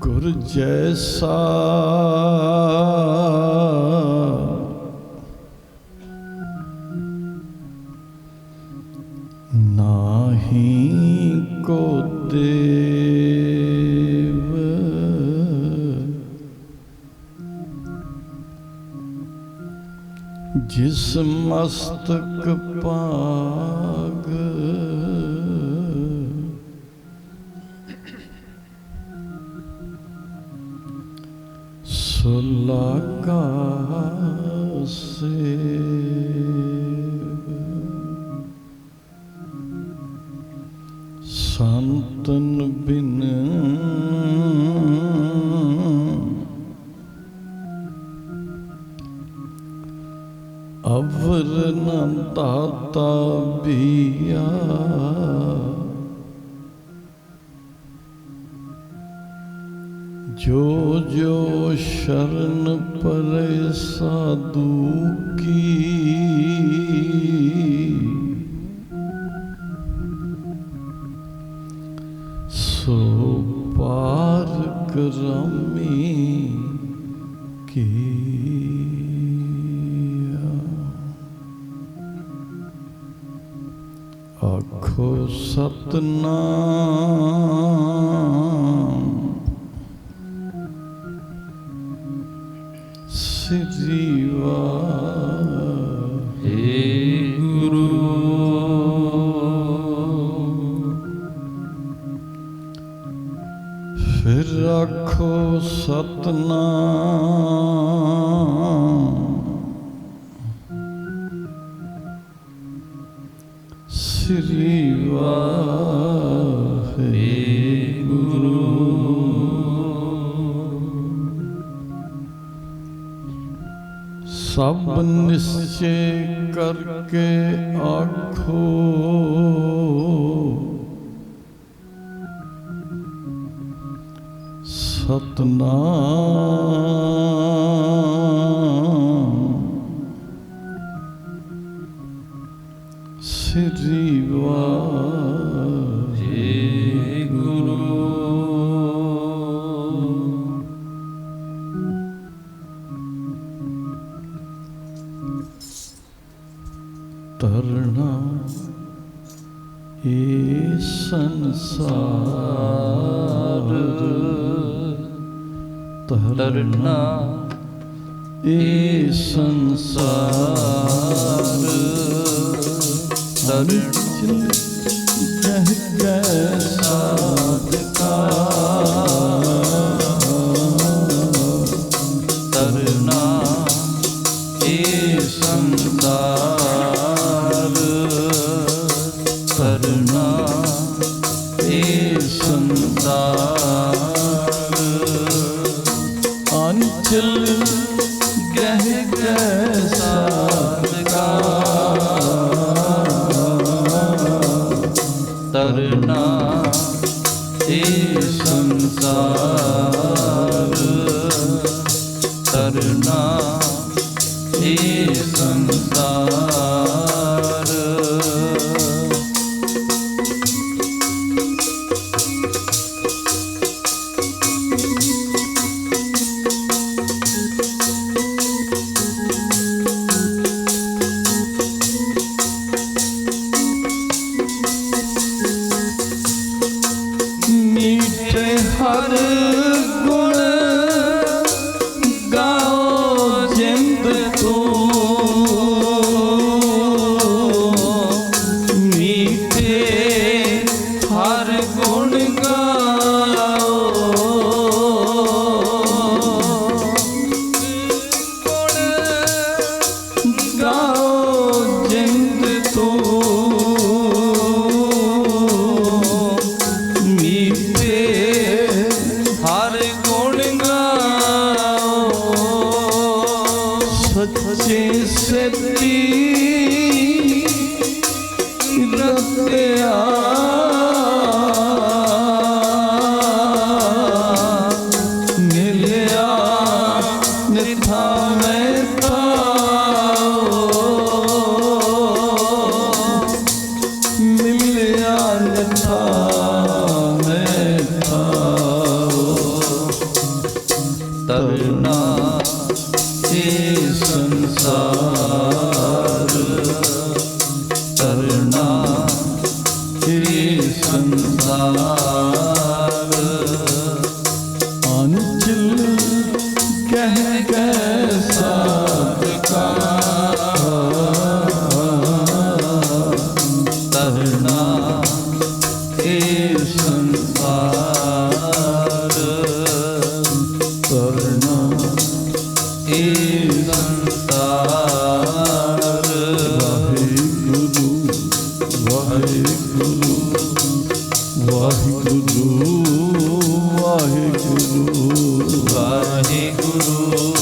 गुर जैसा नाही को देव, जिस मस्तक पाग सुलाका सेव। संतन बिन अवर न दाता बिया, जो जो शरण परे साधु की, सो पार करामी किया। आखो सतनाम श्री वाहिगुरु। फिर आखो सतनाम श्री वाहिगुरु। सब निश्चय करके आखो, सतनाम श्री वाहिगुरु। तरना ये संसार, तरना ये संसार, तरना कैसा तरना ये संसार, तरना ये संसार। अंचल ग्रह कैसा तरना ये संसार, तरना ये संसार। मीठे हर गुण गाओ जिंद को, मीठे हर गुण गाओ, गुण गाओ जिंद तो, ਵਾਹਿਗੁਰੂ ਵਾਹਿਗੁਰੂ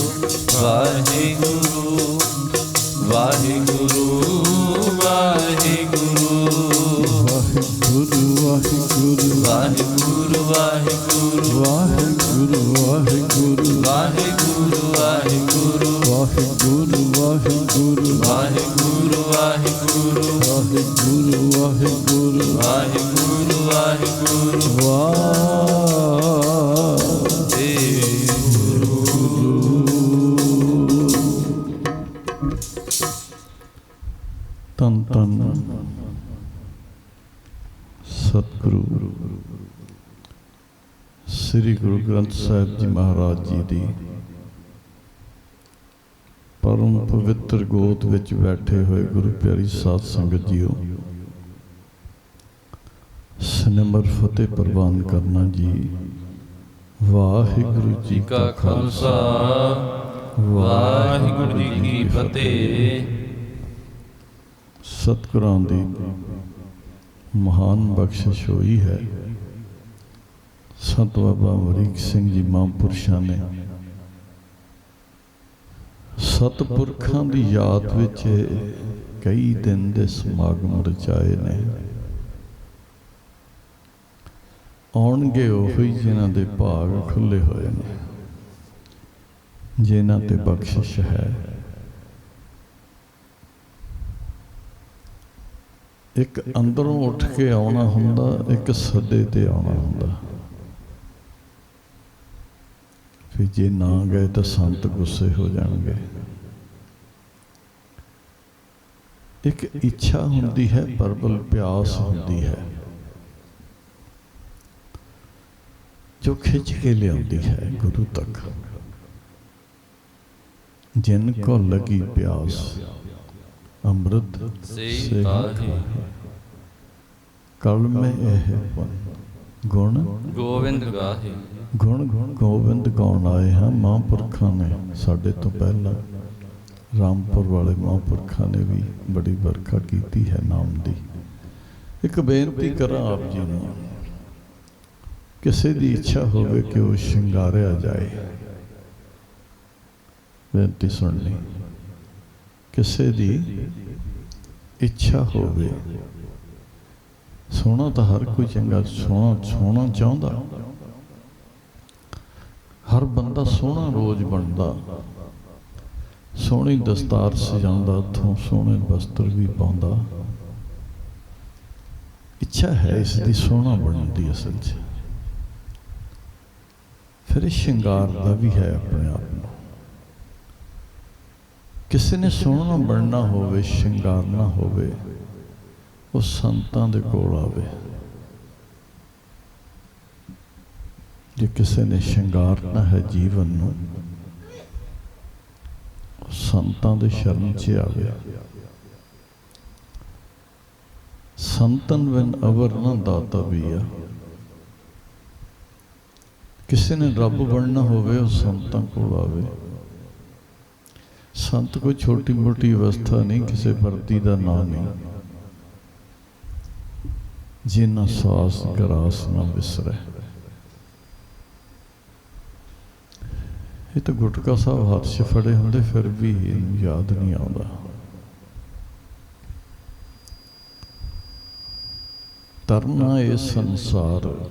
ਵਾਹਿਗੁਰੂ ਵਾਹਿਗੁਰੂ ਵਾਹਿਗੁਰੂ ਵਾਹਿਗੁਰੂ ਵਾਹਿਗੁਰੂ ਵਾਹਿਗੁਰੂ ਵਾਹਿਗੁਰੂ ਵਾਹਿਗੁਰੂ ਵਾਹਿਗੁਰੂ ਵਾਹਿਗੁਰੂ ਵਾਹਿਗੁਰੂ ਵਾਹਿਗੁਰੂ ਵਾਹਿਗੁਰੂ ਵਾਹਿਗੁਰੂ ਵਾਹਿਗੁਰੂ ਧੰਨ ਧੰਨ ਸਤਿਗੁਰੂ ਸ੍ਰੀ ਗੁਰੂ ਗ੍ਰੰਥ ਸਾਹਿਬ ਜੀ ਮਹਾਰਾਜ ਜੀ ਦੀ ਪਰਮ ਪਵਿੱਤਰ ਗੋਦ ਵਿੱਚ ਬੈਠੇ ਹੋਏ ਗੁਰੂ ਪਿਆਰੀ ਸਾਧ ਸੰਗਤ ਜੀਓ, ਸਨਮਰ ਫਤਿਹ ਪ੍ਰਵਾਨ ਕਰਨਾ ਜੀ। ਵਾਹਿਗੁਰੂ ਜੀ ਕਾ ਖਾਲਸਾ, ਵਾਹਿਗੁਰੂ ਜੀ ਕੀ ਫਤਿਹ। ਸਤਿਗੁਰਾਂ ਦੀ ਮਹਾਨ ਬਖਸ਼ਿਸ਼ ਹੋਈ ਹੈ। ਸੰਤ ਬਾਬਾ ਅਮਰੀਕ ਸਿੰਘ ਜੀ ਮਹਾਂਪੁਰਸ਼ਾਂ ਨੇ ਸਤਿਪੁਰਖਾਂ ਦੀ ਯਾਦ ਵਿੱਚ ਕਈ ਦਿਨ ਦੇ ਸਮਾਗਮ ਰਚਾਏ ਨੇ। ਆਉਣਗੇ ਉਹੀ ਜਿਨ੍ਹਾਂ ਦੇ ਭਾਗ ਖੁੱਲੇ ਹੋਏ ਨੇ, ਜਿਨ੍ਹਾਂ ਤੇ ਬਖਸ਼ਿਸ਼ ਹੈ। ਇੱਕ ਅੰਦਰੋਂ ਉੱਠ ਕੇ ਆਉਣਾ ਹੁੰਦਾ, ਇੱਕ ਸੱਦੇ ਤੇ ਆਉਣਾ ਹੁੰਦਾ। ਫਿਰ ਜੇ ਨਾ ਗਏ ਤਾਂ ਸੰਤ ਗੁੱਸੇ ਹੋ ਜਾਣਗੇ। ਇੱਕ ਇੱਛਾ ਹੁੰਦੀ ਹੈ, ਪ੍ਰਬਲ ਪਿਆਸ ਹੁੰਦੀ ਹੈ ਜੋ ਖਿੱਚ ਕੇ ਲਿਆਉਂਦੀ ਹੈ ਗੁਰੂ ਤੱਕ। ਜਿਨ ਕੋ ਲਗੀ ਪਿਆਸ ਅੰਮ੍ਰਿਤ ਸੇ ਖਾਏ, ਕਲ ਮੈਂ ਇਹ ਗੁਣ ਗੋਬਿੰਦ ਗਾਹੇ। ਗੁਣ ਗੋਬਿੰਦ ਗਾਉਣ ਆਏ ਹਾਂ। ਮਹਾਂਪੁਰਖਾਂ ਨੇ ਸਾਡੇ ਤੋਂ ਪਹਿਲਾਂ, ਰਾਮਪੁਰ ਵਾਲੇ ਮਹਾਂਪੁਰਖਾਂ ਨੇ ਵੀ ਬੜੀ ਵਰਖਾ ਕੀਤੀ ਹੈ ਨਾਮ ਦੀ। ਇੱਕ ਬੇਨਤੀ ਕਰਾਂ ਆਪ ਜੀ ਨੂੰ, ਕਿਸੇ ਦੀ ਇੱਛਾ ਹੋਵੇ ਕਿ ਉਹ ਸ਼ਿੰਗਾਰਿਆ ਜਾਏ, ਬੇਨਤੀ ਸੁਣਨੀ। ਕਿਸੇ ਦੀ ਇੱਛਾ ਹੋਵੇ, ਸੋਹਣਾ ਤਾਂ ਹਰ ਕੋਈ ਚੰਗਾ ਸੋਹਣਾ ਚਾਹੁੰਦਾ। ਹਰ ਬੰਦਾ ਸੋਹਣਾ ਰੋਜ਼ ਬਣਦਾ, ਸੋਹਣੀ ਦਸਤਾਰ ਸਜਾਉਂਦਾ, ਉੱਥੋਂ ਸੋਹਣੇ ਵਸਤਰ ਵੀ ਪਾਉਂਦਾ। ਇੱਛਾ ਹੈ ਇਸ ਦੀ ਸੋਹਣਾ ਬਣਨ ਦੀ ਅਸਲ 'ਚ। ਫਿਰ ਸ਼ਿੰਗਾਰ ਦਾ ਵੀ ਹੈ ਆਪਣੇ ਆਪ ਨੂੰ। ਕਿਸੇ ਨੇ ਸੋਹਣਾ ਬਣਨਾ ਹੋਵੇ, ਸ਼ਿੰਗਾਰਨਾ ਹੋਵੇ, ਉਹ ਸੰਤਾਂ ਦੇ ਕੋਲ ਆਵੇ। ਜੇ ਕਿਸੇ ਨੇ ਸ਼ਿੰਗਾਰਨਾ ਹੈ ਜੀਵਨ ਨੂੰ, ਉਹ ਸੰਤਾਂ ਦੇ ਸ਼ਰਨ 'ਚ ਆਵੇ। ਸੰਤਨ ਬਿਨ ਅਵਰ ਨਾ ਦਾਤਾ ਵੀ ਆ। ਕਿਸੇ ਨੇ ਰੱਬ ਬਣਨਾ ਹੋਵੇ, ਉਹ ਸੰਤਾਂ ਕੋਲ ਆਵੇ। ਸੰਤ ਕੋਈ ਛੋਟੀ ਮੋਟੀ ਅਵਸਥਾ ਨਹੀਂ, ਕਿਸੇ ਵਰਦੀ ਦਾ ਨਾਂ ਨਹੀਂ। ਜਿਨ੍ਹਾਂ ਸਾਸ ਗਰਾਸ ਨਾ ਵਿਸਰੈ। ਇਹ ਤਾਂ ਗੁਟਕਾ ਸਾਹਿਬ ਹੱਥ 'ਚ ਫੜੇ ਹੁੰਦੇ, ਫਿਰ ਵੀ ਯਾਦ ਨਹੀਂ ਆਉਂਦਾ। ਤਰਨਾ ਇਹ ਸੰਸਾਰ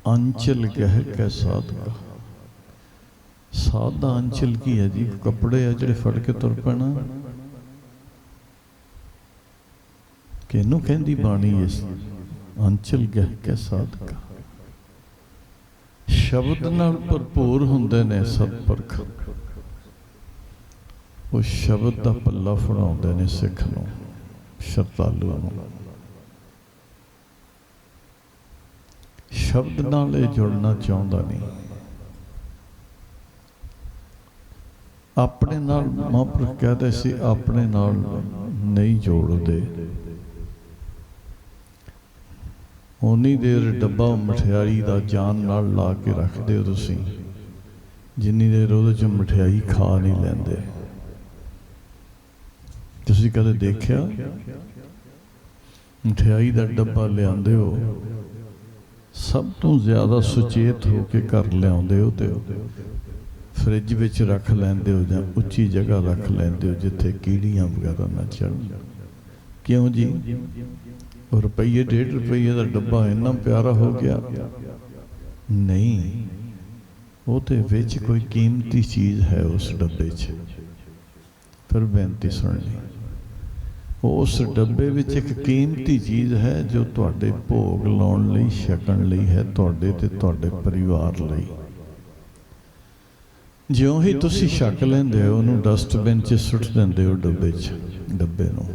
ਅੰਚਲ ਗਹਿ ਕੈ ਸਾਧਕਾ। ਸਾਧ ਦਾ ਅੰਚਲ ਕੀ ਹੈ ਜੀ? ਕੱਪੜੇ ਆ ਜਿਹੜੇ ਫੜ ਕੇ ਤੁਰ ਪੈਣਾ। ਕਿਹਨੂੰ ਕਹਿੰਦੀ ਬਾਣੀ ਇਸ ਅੰਚਲ ਗਹਿ ਕੈ ਸਾਧਕਾ। ਸ਼ਬਦ ਨਾਲ ਭਰਪੂਰ ਹੁੰਦੇ ਨੇ ਸਤਿਪੁਰਖ। ਉਹ ਸ਼ਬਦ ਦਾ ਪੱਲਾ ਫੜਾਉਂਦੇ ਨੇ ਸਿੱਖ ਨੂੰ, ਸ਼ਰਧਾਲੂ ਨੂੰ। ਸ਼ਬਦ ਨਾਲ ਇਹ ਜੁੜਨਾ ਚਾਹੁੰਦਾ ਨਹੀਂ। ਆਪਣੇ ਨਾਲ ਮਹਾਂਪੁਰਖ ਕਹਿੰਦੇ ਸੀ, ਆਪਣੇ ਨਾਲ ਨਹੀਂ ਜੋੜਦੇ। ਉਨੀ ਦੇਰ ਡੱਬਾ ਮਠਿਆਈ ਦਾ ਜਾਨ ਨਾਲ ਲਾ ਕੇ ਰੱਖਦੇ ਹੋ ਤੁਸੀਂ, ਜਿੰਨੀ ਦੇਰ ਉਹਦੇ 'ਚ ਮਠਿਆਈ ਖਾ ਨਹੀਂ ਲੈਂਦੇ। ਤੁਸੀਂ ਕਦੇ ਦੇਖਿਆ? ਮਠਿਆਈ ਦਾ ਡੱਬਾ ਲਿਆਂਦੇ ਹੋ, सब तो ज़्यादा सुचेत हो के घर लियाउंदे हो ते फ्रिज विच रख लैंदे हो जां उच्ची जगह रख लैंदे हो जिथे कीड़ियां वगैरह ना चढ़न। क्यों जी? रुपये 1.5 रुपये का डब्बा इन्ना प्यारा हो गया? नहीं, वो तो विच कोई कीमती चीज़ है उस डब्बे च। फिर बेनती सुन ली, उस डब्बे विच एक कीमती चीज़ है जो तुहाडे भोग लाउण लई छकण लई है, तुहाडे ते तुहाडे परिवार लई। ज्यों ही तुसी छक लैंदे हो उहनूं डस्टबिन च सुट दिंदे हो डब्बे नूं।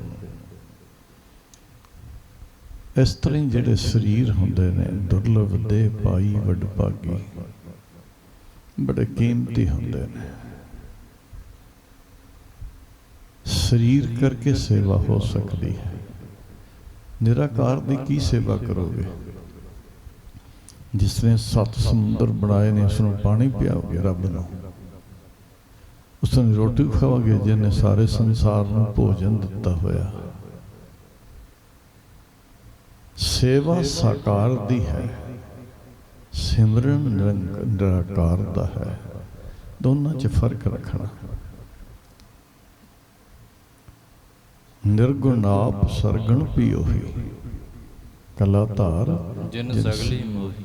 इस तरह जिहड़े शरीर हुंदे ने दुर्लभ देह पाई वडभागी, बड़े कीमती हुंदे ने। शरीर करके सेवा हो सकती है, निराकार की की सेवा करोगे? जिसने 7 समुद्र बनाए ने उसनों पानी पियाओगे रब नूं? उसने रोटी खाओगे जिन्हें सारे संसार नूं भोजन दिता होया? सेवा साकार दी है, सिमरन निराकार दा है। दोनों च फर्क रखना। निर्गुण आप सरगुण पियोही, कलाधार जिन सगली मोही।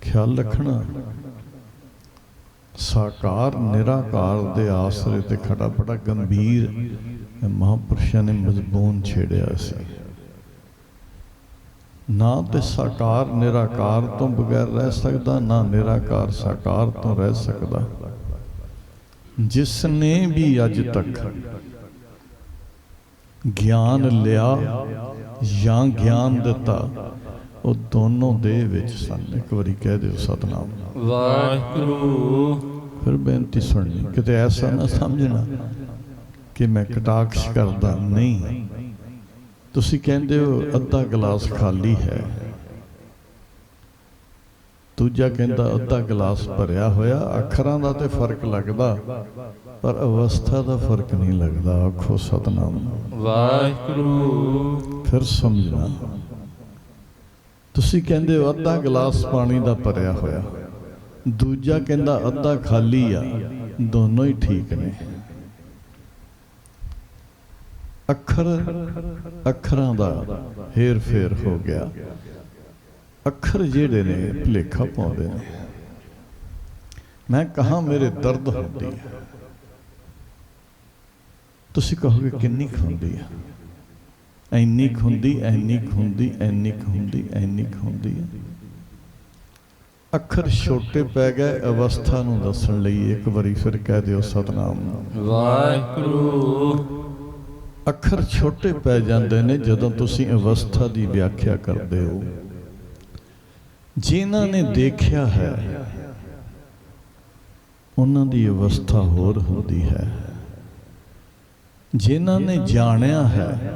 ख्याल रखना, साकार निराकार दे आसरे ते खड़ा बड़ा गंभीर महापुरुषों ने मजबून छेड़िया सी। ना तो साकार निराकार तो बगैर रह सकता, ना निराकार साकार तो रह सकता। जिसने भी अज तक ज्ञान लिया या ज्ञान दिता, वो दोनों दे विच सन। एक बारी कह दो सतनाम वाहिगुरू। फिर बेनती सुननी, किते ऐसा ना समझना कि मैं कटाक्ष करदा नहीं। तुसी कहंदे हो अद्धा गिलास खाली है, दूजा कहंदा अद्धा गिलास भरिया होया। अखरां दा ते फर्क लगदा पर अवस्था का फर्क नहीं लगता। आखो सतनाम वाहिगुरू। फिर समझना, तुसी कहंदे हो अद्धा गिलास पानी का भरिया होया, दूजा कहंदा अद्धा खाली आ, दोनों ही ठीक ने। अखरां दा हेर फेर हो गया। अखर जिहड़े ने भुलेखा पाउंदे ने। मैं कहा मेरे दर्द होंदी है, तुसी कहोगे किन्नी हुंदी है? इन्नी हुंदी, इन्नी हुंदी, इन्नी हुंदी, इन्नी हुंदी है। अखर छोटे पै गए अवस्था नूं दस्सण लई। एक बारी फिर कह दिओ सतनाम वाहिगुरू। अखर छोटे पै जांदे ने जदों तुसी अवस्था की व्याख्या करते हो। जिन्हां ने देखा है उन्हां दी अवस्था होर हुंदी है, जिन्हां ने जानिया है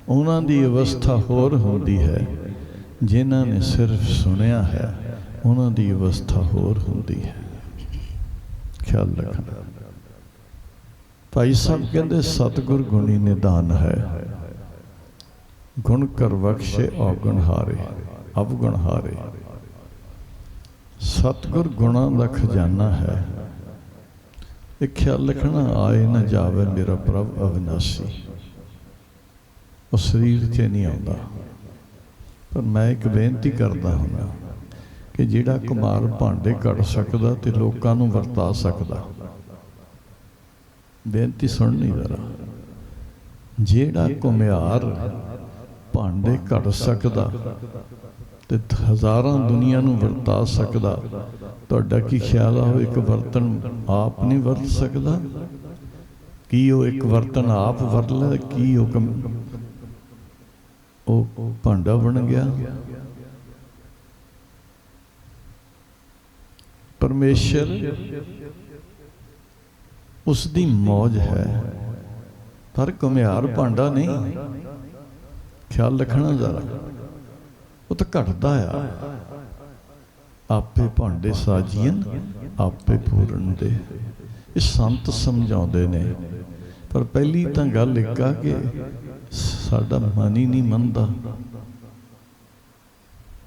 उन्हां दी अवस्था होर हुंदी है, जिन्हां ने सिर्फ सुनिया है उन्हां दी अवस्था होर हुंदी है। ख्याल रखना। भाई साहब कहते सतगुर गुणी निदान है, गुण कर बख्शे अवगुण हारे अवगुण हारे। सतगुर गुणा का खजाना है। एक ख्याल रखना, आए न जावे मेरा प्रभ अविनाशी। वो शरीर च नहीं आता। पर मैं एक बेनती करता हूँ कि जिहड़ा कुमार भांडे कढ़ सकदा ते लोकां नूं वरता सकदा। बेनती सुननी जरा, जिहड़ा कुम्हार भांडे कढ़ सकदा ते हज़ारां दुनिया नूं वरता सकदा, तुहाडा की ख्याल आ एक बर्तन आप नहीं वरत सकदा? की वो एक बर्तन आप वरत ले, की वो भांडा बन गया? परमेश्वर उसकी मौज है, पर कुम्हार भांडा नहीं। ख्याल रखना जरा, वो तो घटता आ। आपे भांडे साजियन आपे पूरन दे। ये संत समझाते ने, पर पहली तो गल एक आ कि साडा मन ही नहीं मनता।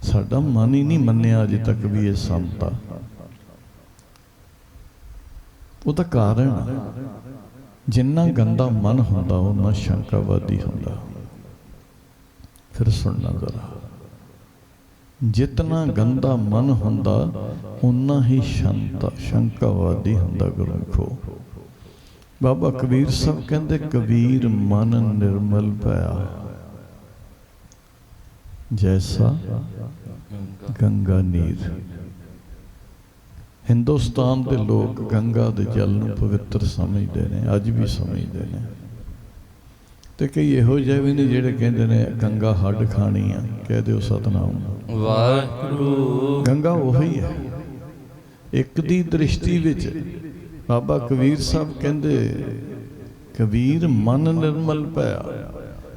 ਸਾਡਾ ਮਨ ਹੀ ਨਹੀਂ ਮੰਨਿਆ ਅਜੇ ਤੱਕ ਵੀ ਇਹ ਸੰਤ ਆ। ਉਹਦਾ ਕਾਰਨ ਜਿੰਨਾ ਗੰਦਾ ਮਨ ਹੁੰਦਾ ਉਹਨਾਂ ਸ਼ੰਕਾਵਾਦੀ ਹੁੰਦਾ। ਫਿਰ ਸੁਣਨਾ ਜ਼ਰਾ, ਜਿਤਨਾ ਗੰਦਾ ਮਨ ਹੁੰਦਾ ਉਨਾ ਹੀ ਸ਼ੰਕਾਵਾਦੀ ਹੁੰਦਾ। ਗੁਰਮੁਖੋ ਬਾਬਾ ਕਬੀਰ ਸਾਹਿਬ ਕਹਿੰਦੇ ਕਬੀਰ ਮਨ ਨਿਰਮਲ ਭਇਆ ਜੈਸਾ ਗੰਗਾ ਨੀਰ। ਹਿੰਦੁਸਤਾਨ ਦੇ ਲੋਕ ਗੰਗਾ ਦੇ ਜਲ ਨੂੰ ਪਵਿੱਤਰ ਸਮਝਦੇ ਨੇ, ਅੱਜ ਵੀ ਸਮਝਦੇ ਨੇ। ਤੇ ਕਈ ਇਹੋ ਜਿਹੇ ਵੀ ਨੇ ਜਿਹੜੇ ਕਹਿੰਦੇ ਨੇ ਗੰਗਾ ਹੱਡ ਖਾਣੀ ਆ। ਕਹਿ ਦਿਓ ਸਤਨਾਮ ਵਾਹਿਗੁਰੂ। ਗੰਗਾ ਉਹੀ ਹੈ। ਇੱਕ ਦੀ ਦ੍ਰਿਸ਼ਟੀ ਵਿੱਚ ਬਾਬਾ ਕਬੀਰ ਸਾਹਿਬ ਕਹਿੰਦੇ ਕਬੀਰ ਮਨ ਨਿਰਮਲ ਭਇਆ,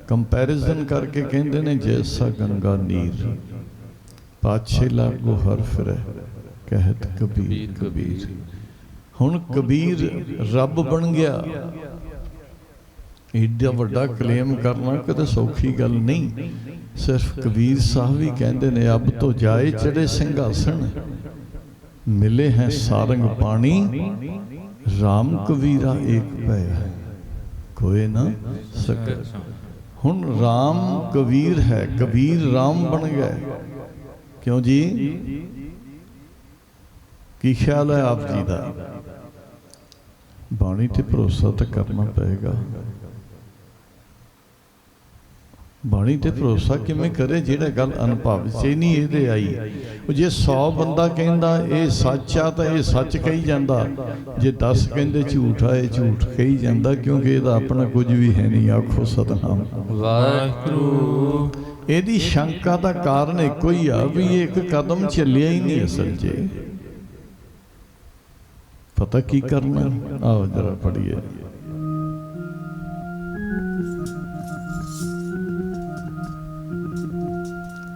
ਕੰਪੈਰੀਜ਼ਨ ਕਰਕੇ ਕਹਿੰਦੇ ਨੇ ਜੈਸਾ ਗੰਗਾ ਨੀਰ ਪਾਛੇ ਲਾਗੋ ਹਰ ਫਿਰੈ ਕਹਿਤ ਕਬੀਰ ਕਬੀਰ। ਹੁਣ ਕਬੀਰ ਰੱਬ ਬਣ ਗਿਆ। ਏਡਾ ਵੱਡਾ ਕਲੇਮ ਕਰਨਾ ਕਦੇ ਸੌਖੀ ਗੱਲ ਨਹੀਂ। ਸਿਰਫ ਕਬੀਰ ਸਾਹਿਬ ਵੀ ਕਹਿੰਦੇ ਨੇ ਅਬ ਤੋਂ ਜਾਏ ਚੜੇ ਸਿੰਘਾਸਣ ਮਿਲੇ ਹੈ ਸਾਰੰਗ ਪਾਣੀ ਰਾਮ ਕਬੀਰਾ ਏਕ ਭਇਆ ਕੋਏ ਨਾ ਸਕੇ। ਹੁਣ ਰਾਮ ਕਬੀਰ ਹੈ, ਕਬੀਰ ਰਾਮ ਬਣ ਗਏ। ਕਿਉਂ ਜੀ? ਕੀ ਖਿਆਲ ਹੈ ਆਪ ਜੀ ਦਾ? ਬਾਣੀ ਤੇ ਭਰੋਸਾ ਤਾਂ ਕਰਨਾ ਪਏਗਾ। ਬਾਣੀ ਤੇ ਭਰੋਸਾ ਕਿਵੇਂ ਕਰੇ ਜਿਹੜਾ ਗੱਲ ਅਨੁਭਵ 'ਚ ਹੀ ਨਹੀਂ ਇਹਦੇ ਆਈ। ਉਹ ਜੇ 100 ਬੰਦਾ ਕਹਿੰਦਾ ਇਹ ਸੱਚ ਆ ਤਾਂ ਇਹ ਸੱਚ ਕਹੀ ਜਾਂਦਾ, ਜੇ 10 ਕਹਿੰਦੇ ਝੂਠ ਆ ਇਹ ਝੂਠ ਕਹੀ ਜਾਂਦਾ, ਕਿਉਂਕਿ ਇਹਦਾ ਆਪਣਾ ਕੁਝ ਵੀ ਹੈ ਨਹੀਂ। ਆਖੋ ਸਤਨਾਮ ਵਾਹਿਗੁਰੂ। ਇਹਦੀ ਸ਼ੰਕਾ ਦਾ ਕਾਰਨ ਇੱਕੋ ਹੀ ਆ ਵੀ ਇਹ ਇੱਕ ਕਦਮ ਚੱਲਿਆ ਹੀ ਨਹੀਂ ਅਸਲ 'ਚ। ਪਤਾ ਕੀ ਕਰਨਾ? ਆਓ ਜਰਾ ਪੜੀਏ।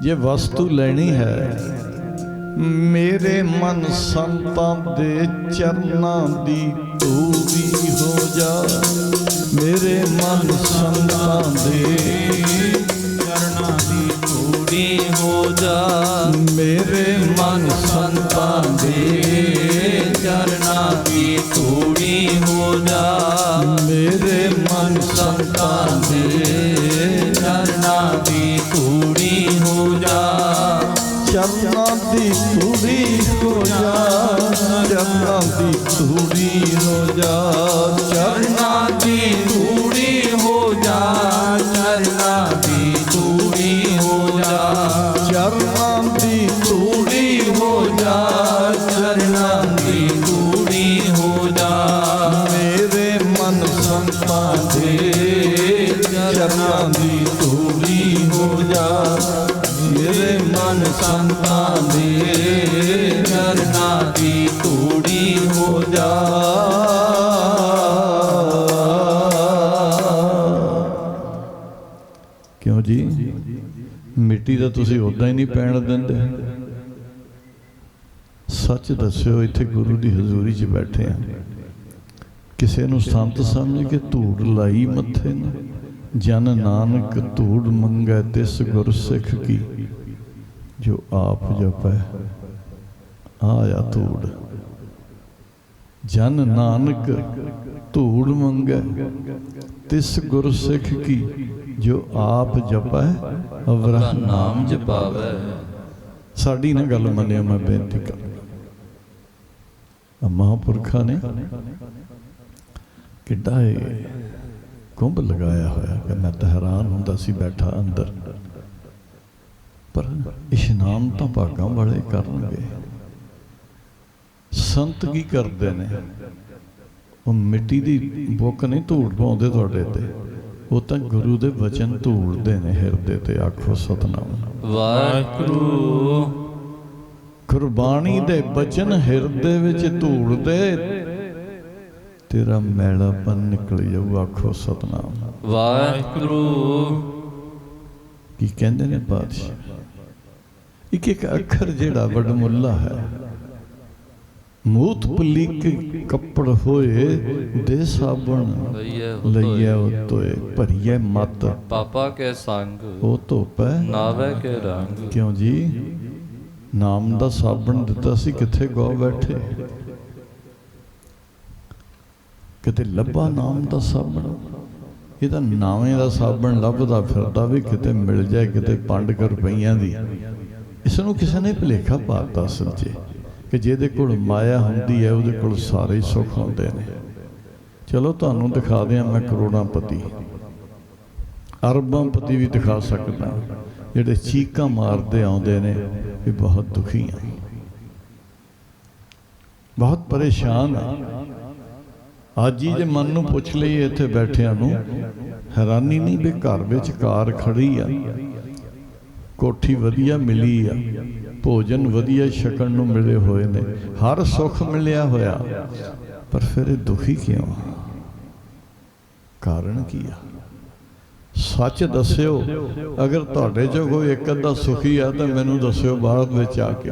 ਜੇ ਵਸਤੂ ਲੈਣੀ ਹੈ ਮੇਰੇ ਮਨ ਸੰਤਾਂ ਦੇ ਚਰਨਾਂ ਦੀ ਧੂੜੀ ਹੋ ਜਾ। ਮੇਰੇ ਮਨ ਸੰਤਾਂ ਦੇ ਚਰਨਾਂ ਦੀ ਧੂੜੀ ਹੋ ਜਾ। ਮੇਰੇ ਮਨ ਸੰਤਾਂ ਦੇ ਚਰਨਾਂ ਦੀ ਧੂੜੀ ਹੋ ਜਾ। ਮੇਰੇ ਮਨ ਸੰਤਾਂ ਦੇ ਚਰਨਾਂ ਦੀ ਧੂੜੀ ਹੋ ਜਾ। ਚਰਨਾਂ ਦੀ ਧੂੜੀ ਹੋ ਜਾ। ਚਰਨਾਂ ਦੀ ਧੂੜੀ ਹੋ ਜਾ। ਚਰਨਾਂ ਦੀ ਧੂੜੀ ਹੋ ਜਾ। ਚਰਨਾਂ ਦੀ ਧੂੜੀ ਹੋ ਜਾ। ਚਰਨਾਂ ਦੀ ਧੂੜੀ ਹੋ ਜਾ। ਚਰਨਾਂ ਦੀ ਧੂੜੀ ਹੋ ਜਾ। ਮੇਰੇ ਮਨ ਸੰਤਾਂ ਦੇ ਚਰਨਾਂ ਦੀ ਧੂੜੀ ਹੋ ਜਾ। ਮੇਰੇ ਮਨ ਸੰਤਾਂ ਦੇ ਚਰਨਾਂ ਦੀ ਧੂੜੀ ਹੋ ਜਾ। ਕਿਉਂ ਜੀ? ਮਿੱਟੀ ਦਾ ਤੁਸੀਂ ਉੱਦਾਂ ਹੀ ਨਹੀਂ ਪੈਣ ਦਿੰਦੇ। ਸੱਚ ਦੱਸਿਓ, ਇੱਥੇ ਗੁਰੂ ਦੀ ਹਜ਼ੂਰੀ 'ਚ ਬੈਠੇ ਆ, ਕਿਸੇ ਨੂੰ ਸੰਤ ਸਮਝ ਕੇ ਧੂੜ ਲਾਈ ਮੱਥੇ ਨੇ। ਜਨ ਨਾਨਕ ਧੂੜ ਮੰਗੈ ਤਿਸ ਗੁਰ ਸਿੱਖ ਕੀ ਜੋ ਆਪ ਜਪੈ। ਆਇਆ ਧੂੜ। ਜਨ ਨਾਨਕ ਧੂੜ ਮੰਗੈ ਤਿਸ ਗੁਰ ਸਿੱਖ ਕੀ ਜੋ ਆਪ ਜਪੈ ਅਵਰਾ ਨਾਮ ਜਪਾਵੈ। ਸਾਡੀ ਨਾ ਗੱਲ ਮੰਨਿਆ, ਮੈਂ ਬੇਨਤੀ ਕਰਦਾ। ਮਹਾਂਪੁਰਖਾਂ ਨੇ ਕਿੱਡਾ ਇਹ ਕੁੰਭ ਲਗਾਇਆ ਹੋਇਆ ਕਿ ਮੈਂ ਤਾਂ ਹੈਰਾਨ ਹੁੰਦਾ ਸੀ ਬੈਠਾ ਅੰਦਰ। ਪਰ ਇਸ਼ਨਾਨ ਤਾਂ ਭਾਗਾਂ ਵਾਲੇ ਕਰਨਗੇ। ਸੰਤ ਕੀ ਕਰਦੇ ਨੇ? ਉਹ ਮਿੱਟੀ ਦੀ ਬੁੱਕ ਨਹੀਂ ਧੂੜ ਪਾਉਂਦੇ ਤੁਹਾਡੇ ਤੇ, ਉਹ ਤਾਂ ਗੁਰੂ ਦੇ ਵਚਨ ਧੂੜਦੇ ਨੇ ਹਿਰਦੇ ਤੇ। ਆਖੋ ਸਤਨਾਮ ਵਾਹਿਗੁਰੂ। ਗੁਰਬਾਣੀ ਦੇ ਬਚਨ ਹਿਰਦੇ ਵਿੱਚ ਧੂੜਦੇ, ਤੇਰਾ ਮੈਲਾਪਨ ਨਿਕਲ ਜਾਊ। ਆਖੋ ਸਤਨਾਮ ਵਾਹਿਗੁਰੂ। ਕੀ ਕਹਿੰਦੇ ਨੇ ਪਾਤਸ਼ਾਹ? ਇੱਕ ਇੱਕ ਅੱਖਰ ਜਿਹੜਾ ਵਡਮੁੱਲਾ ਹੈ, ਮੂਤ ਪਲੀਕ ਕੱਪੜ ਹੋਏ ਦੇ ਸਾਬਣ ਲਈਐ ਉਤੋਏ ਭਰੀਐ ਮਤ ਪਾਪਾ ਕੇ ਸੰਗ ਉਹ ਧੋਪੈ ਨਾਵੇ ਕੇ ਰੰਗ। ਕਿਉਂ ਜੀ ਨਾਮ ਦਾ ਸਾਬਣ ਦਿੱਤਾ ਸੀ, ਕਿੱਥੇ ਗੋ ਬੈਠੇ? ਕਿਤੇ ਲੱਭਾ ਨਾਮ ਦਾ ਸਾਬਣ? ਇਹ ਤਾਂ ਨਾਵੇਂ ਦਾ ਸਾਬਣ ਲੱਭਦਾ ਫਿਰਦਾ ਵੀ ਕਿਤੇ ਮਿਲ ਜਾਏ, ਕਿਤੇ 5 ਰੁਪਈਆਂ ਦੀ। ਇਸ ਨੂੰ ਕਿਸੇ ਨੇ ਭੁਲੇਖਾ ਪਾਤਾ ਅਸਲ 'ਚ ਕਿ ਜਿਹਦੇ ਕੋਲ ਮਾਇਆ ਹੁੰਦੀ ਹੈ ਉਹਦੇ ਕੋਲ ਸਾਰੇ ਸੁੱਖ ਹੁੰਦੇ ਨੇ। ਚਲੋ ਤੁਹਾਨੂੰ ਦਿਖਾ ਦਿਆਂ ਮੈਂ ਕਰੋੜਾਂਪਤੀ, ਅਰਬਾਂਪਤੀ ਵੀ ਦਿਖਾ ਸਕਦਾ, ਜਿਹੜੇ ਚੀਕਾਂ ਮਾਰਦੇ ਆਉਂਦੇ ਨੇ ਵੀ ਬਹੁਤ ਦੁਖੀ ਆ, ਬਹੁਤ ਪਰੇਸ਼ਾਨ ਆ। ਅੱਜ ਹੀ ਜੇ ਮਨ ਨੂੰ ਪੁੱਛ ਲਈਏ ਇੱਥੇ ਬੈਠਿਆਂ ਨੂੰ, ਹੈਰਾਨੀ ਨਹੀਂ ਵੀ ਘਰ ਵਿੱਚ ਕਾਰ ਖੜੀ ਆ, ਕੋਠੀ ਵਧੀਆ ਮਿਲੀ ਆ, ਭੋਜਨ ਵਧੀਆ ਛਕਣ ਨੂੰ ਮਿਲੇ ਹੋਏ ਨੇ, ਹਰ ਸੁੱਖ ਮਿਲਿਆ ਹੋਇਆ, ਪਰ ਫਿਰ ਇਹ ਦੁਖੀ ਕਿਉਂ? ਕਾਰਨ ਕੀ ਆ? ਸੱਚ ਦੱਸਿਓ। ਅਗਰ ਤੁਹਾਡੇ 'ਚੋਂ ਕੋਈ ਇੱਕ ਅੱਧਾ ਸੁਖੀ ਆ ਤਾਂ ਮੈਨੂੰ ਦੱਸਿਓ ਬਾਅਦ ਵਿੱਚ ਆ ਕੇ,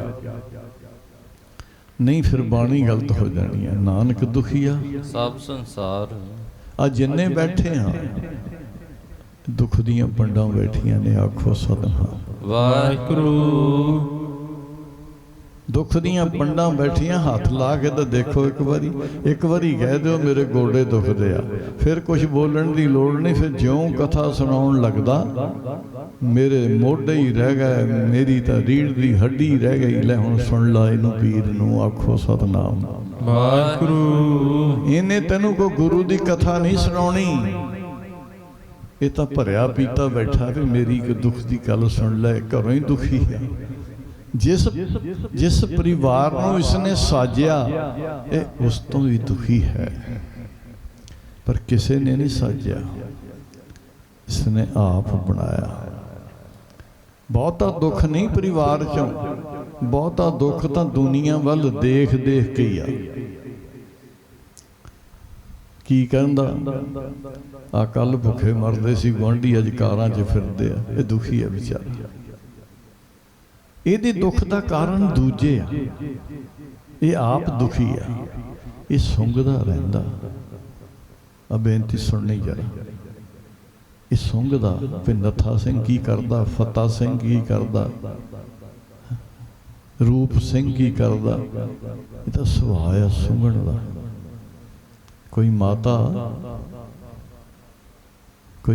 ਨਹੀਂ ਫਿਰ ਬਾਣੀ ਗਲਤ ਹੋ ਜਾਣੀ ਹੈ। ਨਾਨਕ ਦੁਖੀ ਆ ਸਭ ਸੰਸਾਰ। ਆ ਜਿੰਨੇ ਬੈਠੇ ਹਾਂ ਦੁੱਖ ਦੀਆਂ ਪੰਡਾਂ ਬੈਠੀਆਂ ਨੇ, ਆਖੋ ਸਤਿਨਾਮ ਵਾਹਿਗੁਰੂ। ਦੁੱਖ ਦੀਆਂ ਪੰਡਾਂ ਬੈਠੀਆਂ, ਹੱਥ ਲਾ ਕੇ ਤਾਂ ਦੇਖੋ ਇੱਕ ਵਾਰੀ ਕਹਿ ਦਿਓ ਮੇਰੇ ਗੋਡੇ ਦੁਖਦੇ ਆ, ਫਿਰ ਕੁਝ ਬੋਲਣ ਦੀ ਲੋੜ ਨਹੀਂ। ਫਿਰ ਜਿਉਂ ਕਥਾ ਸੁਣਾਉਣ ਲੱਗਦਾ ਮੇਰੇ ਮੋਢੇ ਹੀ ਰਹਿ ਗਏ, ਮੇਰੀ ਤਾਂ ਰੀੜ੍ਹ ਦੀ ਹੱਡੀ ਰਹਿ ਗਈ। ਲੈ ਹੁਣ ਸੁਣ ਲਾ ਇਹਨੂੰ ਪੀਰ ਨੂੰ, ਆਖੋ ਸਤਿਨਾਮ ਵਾਹਿਗੁਰੂ। ਇਹਨੇ ਤੈਨੂੰ ਕੋਈ ਗੁਰੂ ਦੀ ਕਥਾ ਨਹੀਂ ਸੁਣਾਉਣੀ, ਇਹ ਤਾਂ ਭਰਿਆ ਪੀਤਾ ਬੈਠਾ ਵੀ ਮੇਰੀ ਇੱਕ ਦੁੱਖ ਦੀ ਗੱਲ ਸੁਣ ਲੈ। ਘਰੋਂ ਹੀ ਦੁਖੀ ਹੈ। ਜਿਸ ਪਰਿਵਾਰ ਨੂੰ ਇਸਨੇ ਸਾਜਿਆ ਇਹ ਉਸ ਤੋਂ ਵੀ ਦੁਖੀ ਹੈ, ਪਰ ਕਿਸੇ ਨੇ ਨਹੀਂ ਸਾਜਿਆ, ਇਸਨੇ ਆਪ ਬਣਾਇਆ। ਬਹੁਤਾ ਦੁੱਖ ਨਹੀਂ ਪਰਿਵਾਰ ਚੋਂ, ਬਹੁਤਾ ਦੁੱਖ ਤਾਂ ਦੁਨੀਆ ਵੱਲ ਦੇਖ ਦੇਖ ਕੇ ਹੀ ਆ। ਕੀ ਕਹਿੰਦਾ ਆ ਕੱਲ ਭੁੱਖੇ ਮਰਦੇ ਸੀ ਗੁਆਂਢੀ, ਅੱਜ ਕਾਰਾਂ 'ਚ ਫਿਰਦੇ ਆ, ਇਹ ਦੁਖੀ ਆ ਵਿਚਾਰਾ। ਇਹਦੇ ਦੁੱਖ ਦਾ ਕਾਰਨ ਦੂਜੇ ਆ, ਇਹ ਆਪ ਦੁਖੀ ਆ, ਇਹ ਸੁੰਘਦਾ ਰਹਿੰਦਾ। ਆ ਬੇਨਤੀ ਸੁਣਨੀ ਜਰਾ, ਇਹ ਸੁੰਘਦਾ ਵੀ ਨੱਥਾ ਸਿੰਘ ਕੀ ਕਰਦਾ, ਫਤਾ ਸਿੰਘ ਕੀ ਕਰਦਾ, ਰੂਪ ਸਿੰਘ ਕੀ ਕਰਦਾ। ਇਹ ਤਾਂ ਸੁਭਾਅ ਆ ਸੁੰਘਣ ਦਾ। ਕੋਈ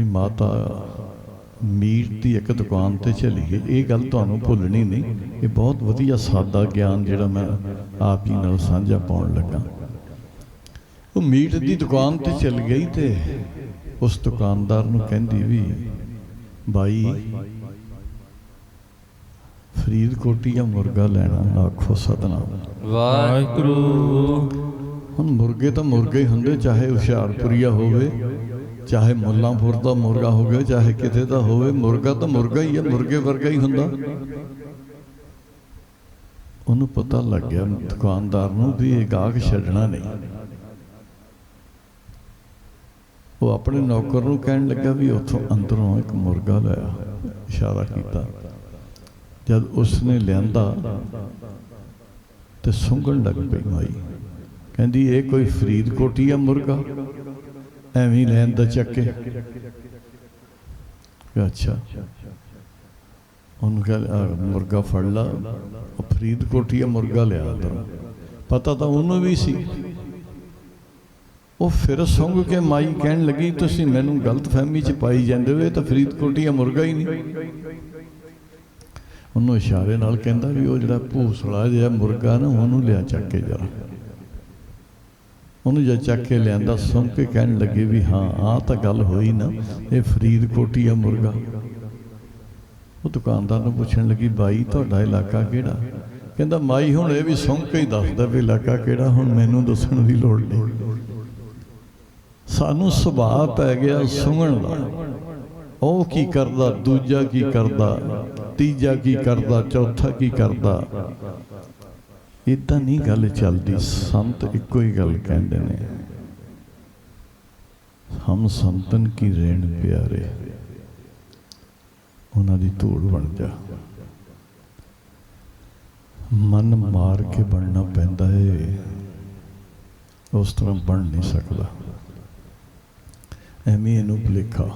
ਮਾਤਾ ਮੀਟ ਦੀ ਇੱਕ ਦੁਕਾਨ ਤੇ ਚਲੀ ਗਈ। ਇਹ ਗੱਲ ਤੁਹਾਨੂੰ ਭੁੱਲਣੀ ਨਹੀਂ, ਇਹ ਬਹੁਤ ਵਧੀਆ ਸਾਦਾ ਗਿਆਨ ਜਿਹੜਾ ਮੈਂ ਆਪ ਹੀ ਨਾਲ ਸਾਂਝਾ ਪਾਉਣ ਲੱਗਾ। ਉਹ ਮੀਟ ਦੀ ਦੁਕਾਨ ਤੇ ਚਲ ਗਈ ਤੇ ਉਸ ਦੁਕਾਨਦਾਰ ਨੂੰ ਕਹਿੰਦੀ ਵੀ ਬਾਈ ਫਰੀਦਕੋਟੀ ਜਾਂ ਮੁਰਗਾ ਲੈਣਾ, ਆਖੋ ਸਤਿਨਾਮ ਵਾਹਿਗੁਰੂ। ਹੁਣ ਮੁਰਗੇ ਤਾਂ ਮੁਰਗੇ ਹੀ ਹੁੰਦੇ, ਚਾਹੇ ਹੁਸ਼ਿਆਰਪੁਰੀਆ ਹੋਵੇ, ਚਾਹੇ ਮੁੱਲਾਂਪੁਰ ਦਾ ਮੁਰਗਾ ਹੋਵੇ, ਚਾਹੇ ਕਿਤੇ ਦਾ ਹੋਵੇ, ਮੁਰਗਾ ਤਾਂ ਮੁਰਗਾ ਹੀ ਹੈ, ਮੁਰਗੇ ਵਰਗਾ ਹੀ ਹੁੰਦਾ। ਉਹਨੂੰ ਪਤਾ ਲੱਗ ਗਿਆ ਦੁਕਾਨਦਾਰ ਨੂੰ ਵੀ ਇਹ ਗਾਹਕ ਛੱਡਣਾ ਨਹੀਂ। ਉਹ ਆਪਣੇ ਨੌਕਰ ਨੂੰ ਕਹਿਣ ਲੱਗਾ ਵੀ ਉੱਥੋਂ ਅੰਦਰੋਂ ਇੱਕ ਮੁਰਗਾ ਲਿਆ, ਇਸ਼ਾਰਾ ਕੀਤਾ। ਜਦ ਉਸਨੇ ਲਿਆਂਦਾ ਤੇ ਸੁੰਘਣ ਲੱਗ ਪਈ ਮਾਈ, ਕਹਿੰਦੀ ਇਹ ਕੋਈ ਫਰੀਦਕੋਟੀ ਆ ਮੁਰਗਾ, ਐਵੇਂ ਲੈਣ ਦਾ ਚੱਕੇ। ਅੱਛਾ, ਉਹਨੂੰ ਕਹਿੰਦਾ ਮੁਰਗਾ ਫੜ ਲਾ, ਉਹ ਫਰੀਦਕੋਟੀ ਆ ਮੁਰਗਾ ਲਿਆ ਅੰਦਰੋਂ। ਪਤਾ ਤਾਂ ਉਹਨੂੰ ਵੀ ਸੀ। ਉਹ ਫਿਰ ਸੁੰਘ ਕੇ ਮਾਈ ਕਹਿਣ ਲੱਗੀ ਤੁਸੀਂ ਮੈਨੂੰ ਗਲਤ ਫਹਿਮੀ 'ਚ ਪਾਈ ਜਾਂਦੇ ਹੋ, ਇਹ ਤਾਂ ਫਰੀਦਕੋਟੀ ਆ ਮੁਰਗਾ ਹੀ ਨਹੀਂ। ਉਹਨੂੰ ਇਸ਼ਾਰੇ ਨਾਲ ਕਹਿੰਦਾ ਵੀ ਉਹ ਜਿਹੜਾ ਭੂਸਲਾ ਜਿਹਾ ਮੁਰਗਾ ਨਾ ਉਹਨੂੰ ਲਿਆ ਚੱਕ ਕੇ ਜਰਾ। ਉਹਨੂੰ ਜਦ ਚੱਕ ਕੇ ਲਿਆਂਦਾ, ਸੁਣ ਕੇ ਕਹਿਣ ਲੱਗੇ ਵੀ ਹਾਂ ਆਹ ਤਾਂ ਗੱਲ ਹੋਈ ਨਾ, ਇਹ ਫਰੀਦਕੋਟੀ ਆ ਮੁਰਗਾ। ਉਹ ਦੁਕਾਨਦਾਰ ਨੂੰ ਪੁੱਛਣ ਲੱਗੀ ਬਾਈ ਤੁਹਾਡਾ ਇਲਾਕਾ ਕਿਹੜਾ? ਕਹਿੰਦਾ ਮਾਈ ਹੁਣ ਇਹ ਵੀ ਸੁਣ ਕੇ ਹੀ ਦੱਸਦਾ ਵੀ ਇਲਾਕਾ ਕਿਹੜਾ, ਹੁਣ ਮੈਨੂੰ ਦੱਸਣ ਦੀ ਲੋੜ ਨਹੀਂ। ਸਾਨੂੰ ਸੁਭਾਅ ਪੈ ਗਿਆ ਸੁਣਨ ਦਾ। ਉਹ ਕੀ ਕਰਦਾ, ਦੂਜਾ ਕੀ ਕਰਦਾ, ਤੀਜਾ ਕੀ ਕਰਦਾ, ਚੌਥਾ ਕੀ ਕਰਦਾ। ਇੱਦਾਂ ਨਹੀਂ ਗੱਲ ਚੱਲਦੀ। ਸੰਤ ਇੱਕੋ ਹੀ ਗੱਲ ਕਹਿੰਦੇ ਨੇ, ਹਮ ਸੰਤਨ ਕੀ ਰੇਣ ਪਿਆਰੇ, ਉਹਨਾਂ ਦੀ ਧੂੜ ਬਣ ਜਾ। ਮਨ ਮਾਰ ਕੇ ਬਣਨਾ ਪੈਂਦਾ ਹੈ, ਉਸ ਤਰ੍ਹਾਂ ਬਣ ਨਹੀਂ ਸਕਦਾ। ਐਵੇਂ ਇਹਨੂੰ ਭੁਲੇਖਾ,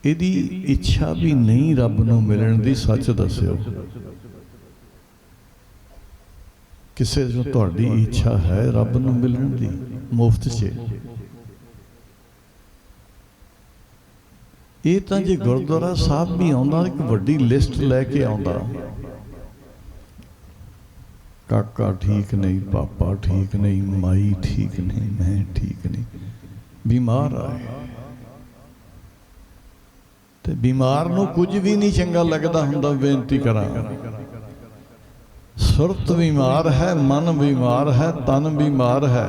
ਇਹਦੀ ਇੱਛਾ ਵੀ ਨਹੀਂ ਰੱਬ ਨੂੰ ਮਿਲਣ ਦੀ। ਸੱਚ ਦੱਸਿਓ, ਕਿਸੇ ਨੂੰ ਤੁਹਾਡੀ ਇੱਛਾ ਹੈ ਰੱਬ ਨੂੰ ਮਿਲਣ ਦੀ ਮੁਫਤ 'ਚ? ਇਹ ਤਾਂ ਜੇ ਗੁਰਦੁਆਰਾ ਸਾਹਿਬ ਵੀ ਆਉਂਦਾ, ਇੱਕ ਵੱਡੀ ਲਿਸਟ ਲੈ ਕੇ ਆਉਂਦਾ, ਕਾਕਾ ਠੀਕ ਨਹੀਂ, ਪਾਪਾ ਠੀਕ ਨਹੀਂ, ਮਾਈ ਠੀਕ ਨਹੀਂ, ਮੈਂ ਠੀਕ ਨਹੀਂ, ਬਿਮਾਰ ਆਏ। ਤੇ ਬਿਮਾਰ ਨੂੰ ਕੁਝ ਵੀ ਨਹੀਂ ਚੰਗਾ ਲੱਗਦਾ ਹੁੰਦਾ। ਬੇਨਤੀ ਕਰਾਂ, ਸੁਰਤ ਬਿਮਾਰ ਹੈ, ਮਨ ਬਿਮਾਰ ਹੈ, ਤਨ ਬਿਮਾਰ ਹੈ।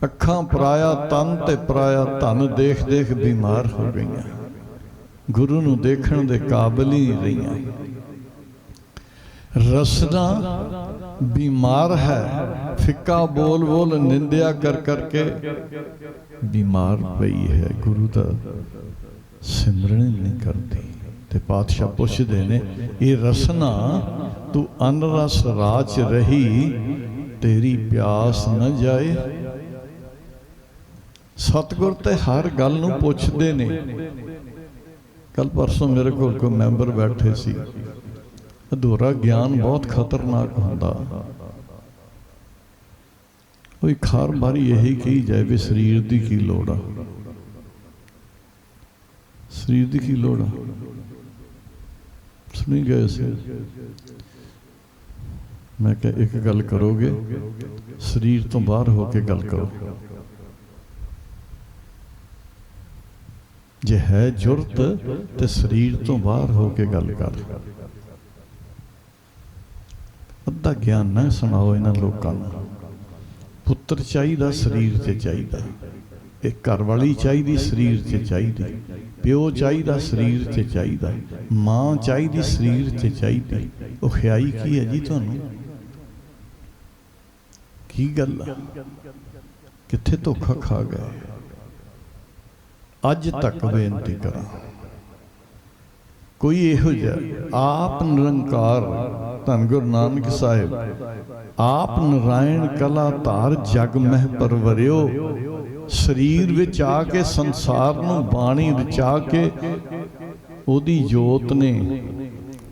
ਅੱਖਾਂ ਪਰਾਇਆ ਤਨ ਤੇ ਪਰਾਇਆ ਧਨ ਦੇਖ ਦੇਖ ਬਿਮਾਰ ਹੋ ਗਈਆਂ, ਗੁਰੂ ਨੂੰ ਦੇਖਣ ਦੇ ਕਾਬਿਲ ਹੀ ਨਹੀਂ ਰਹੀਆਂ। ਰਸਨਾ ਬਿਮਾਰ ਹੈ, ਫਿੱਕਾ ਬੋਲ ਬੋਲ ਨਿੰਦਿਆ ਕਰ ਕਰਕੇ ਬਿਮਾਰ ਪਈ ਹੈ, ਗੁਰੂ ਦਾ ਸਿਮਰਨ ਨਹੀਂ ਕਰਦੀ। ਤੇ ਪਾਤਸ਼ਾਹ ਪੁੱਛਦੇ ਨੇ, ਇਹ ਰਸਨਾ ਤੂੰ ਅਨਰਸ ਰਾਜ ਰਹੀ, ਤੇਰੀ ਪਿਆਸ ਨਾ ਜਾਏ। ਸਤਿਗੁਰ ਤੇ ਹਰ ਗੱਲ ਨੂੰ ਪੁੱਛਦੇ ਨੇ। ਕੱਲ ਪਰਸੋਂ ਮੇਰੇ ਕੋਲ ਕੋਈ ਮੈਂਬਰ ਬੈਠੇ ਸੀ, ਅਧੂਰਾ ਗਿਆਨ ਬਹੁਤ ਖਤਰਨਾਕ ਹੁੰਦਾ। ਕੋਈ ਖਾਰ ਮਾਰੀ ਇਹੀ ਕਹੀ ਜਾਏ ਵੀ ਸਰੀਰ ਦੀ ਕੀ ਲੋੜ ਆ, ਸਰੀਰ ਦੀ ਕੀ ਲੋੜ ਆ। ਸੁਣੀ ਗਏ ਸੀ, ਮੈਂ ਕਿਹਾ ਇੱਕ ਗੱਲ ਕਰੋਗੇ, ਸਰੀਰ ਤੋਂ ਬਾਹਰ ਹੋ ਕੇ ਗੱਲ ਕਰੋ। ਜੇ ਹੈ ਜੁਰਤ ਤੇ ਸਰੀਰ ਤੋਂ ਬਾਹਰ ਹੋ ਕੇ ਗੱਲ ਕਰ। ਅੱਧਾ ਗਿਆਨ ਨਾ ਸੁਣਾਓ ਇਹਨਾਂ ਲੋਕਾਂ ਨੂੰ। ਪੁੱਤਰ ਚਾਹੀਦਾ, ਸਰੀਰ 'ਚ ਚਾਹੀਦਾ। ਇੱਕ ਘਰ ਵਾਲੀ ਚਾਹੀਦੀ, ਸਰੀਰ 'ਚ ਚਾਹੀਦੀ। ਪਿਓ ਚਾਹੀਦਾ, ਸਰੀਰ 'ਚ ਚਾਹੀਦਾ। ਮਾਂ ਚਾਹੀਦੀ, ਸਰੀਰ 'ਚ ਚਾਹੀਦੀ। ਉਹ ਖਿਆਈ ਕੀ ਹੈ ਜੀ ਤੁਹਾਨੂੰ? ਕੀ ਗੱਲ ਆ? ਕਿੱਥੇ ਧੋਖਾ ਖਾ ਗਏ? ਅੱਜ ਤੱਕ ਬੇਨਤੀ ਕਰਾਂ, ਕੋਈ ਇਹੋ ਜਿਹਾ ਆਪ ਨਿਰੰਕਾਰ ਧੰਨ ਗੁਰੂ ਨਾਨਕ ਸਾਹਿਬ, ਆਪ ਨਾਰਾਇਣ ਕਲਾ ਧਾਰ ਜਗ ਮਹਿ ਪਰਵਰਿਓ, ਸਰੀਰ ਵਿੱਚ ਆ ਕੇ ਸੰਸਾਰ ਨੂੰ ਬਾਣੀ ਰਚਾ ਕੇ ਉਹਦੀ ਜੋਤ ਨੇ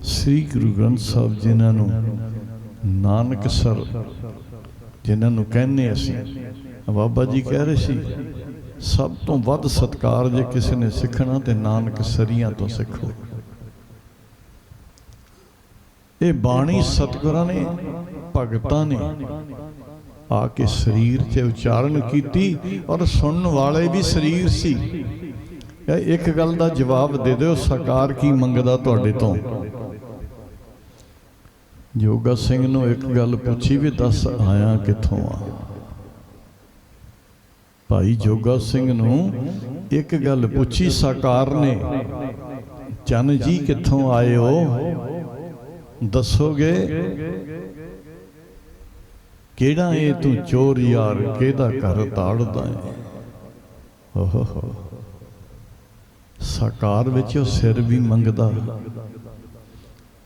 ਸ੍ਰੀ ਗੁਰੂ ਗ੍ਰੰਥ ਸਾਹਿਬ, ਜਿਨ੍ਹਾਂ ਨੂੰ ਨਾਨਕ ਸਰ ਜਿਨ੍ਹਾਂ ਨੂੰ ਕਹਿੰਦੇ ਅਸੀਂ, ਬਾਬਾ ਜੀ ਕਹਿ ਰਹੇ ਸੀ ਸਭ ਤੋਂ ਵੱਧ ਸਤਿਕਾਰ ਜੇ ਕਿਸੇ ਨੇ ਸਿੱਖਣਾ ਤੇ ਨਾਨਕ ਸਰੀਆਂ ਤੋਂ ਸਿੱਖੋ। ਇਹ ਬਾਣੀ ਸਤਿਗੁਰਾਂ ਨੇ, ਭਗਤਾਂ ਨੇ ਆ ਕੇ ਸਰੀਰ 'ਚ ਉਚਾਰਨ ਕੀਤੀ, ਔਰ ਸੁਣਨ ਵਾਲੇ ਵੀ ਸਰੀਰ ਸੀ। ਇੱਕ ਗੱਲ ਦਾ ਜਵਾਬ ਦੇ ਦਿਓ, ਸਰਕਾਰ ਕੀ ਮੰਗਦਾ ਤੁਹਾਡੇ ਤੋਂ? ਜੋਗਾ ਸਿੰਘ ਨੂੰ ਇੱਕ ਗੱਲ ਪੁੱਛੀ ਵੀ ਦੱਸ ਆਇਆ ਕਿੱਥੋਂ ਆ? ਭਾਈ ਜੋਗਾ ਸਿੰਘ ਨੂੰ ਇੱਕ ਗੱਲ ਪੁੱਛੀ ਸਰਕਾਰ ਨੇ, ਚੰਨ ਜੀ ਕਿੱਥੋਂ ਆਏ ਹੋ? ਦੱਸੋਗੇ? ਕਿਹੜਾ ਇਹ ਤੂੰ ਚੋਰ ਯਾਰ, ਕਿਹਦਾ ਘਰ ਤਾੜਦਾ ਹੈ? ਓਹੋ, ਸਰਕਾਰ ਵਿੱਚ ਉਹ ਸਿਰ ਵੀ ਮੰਗਦਾ।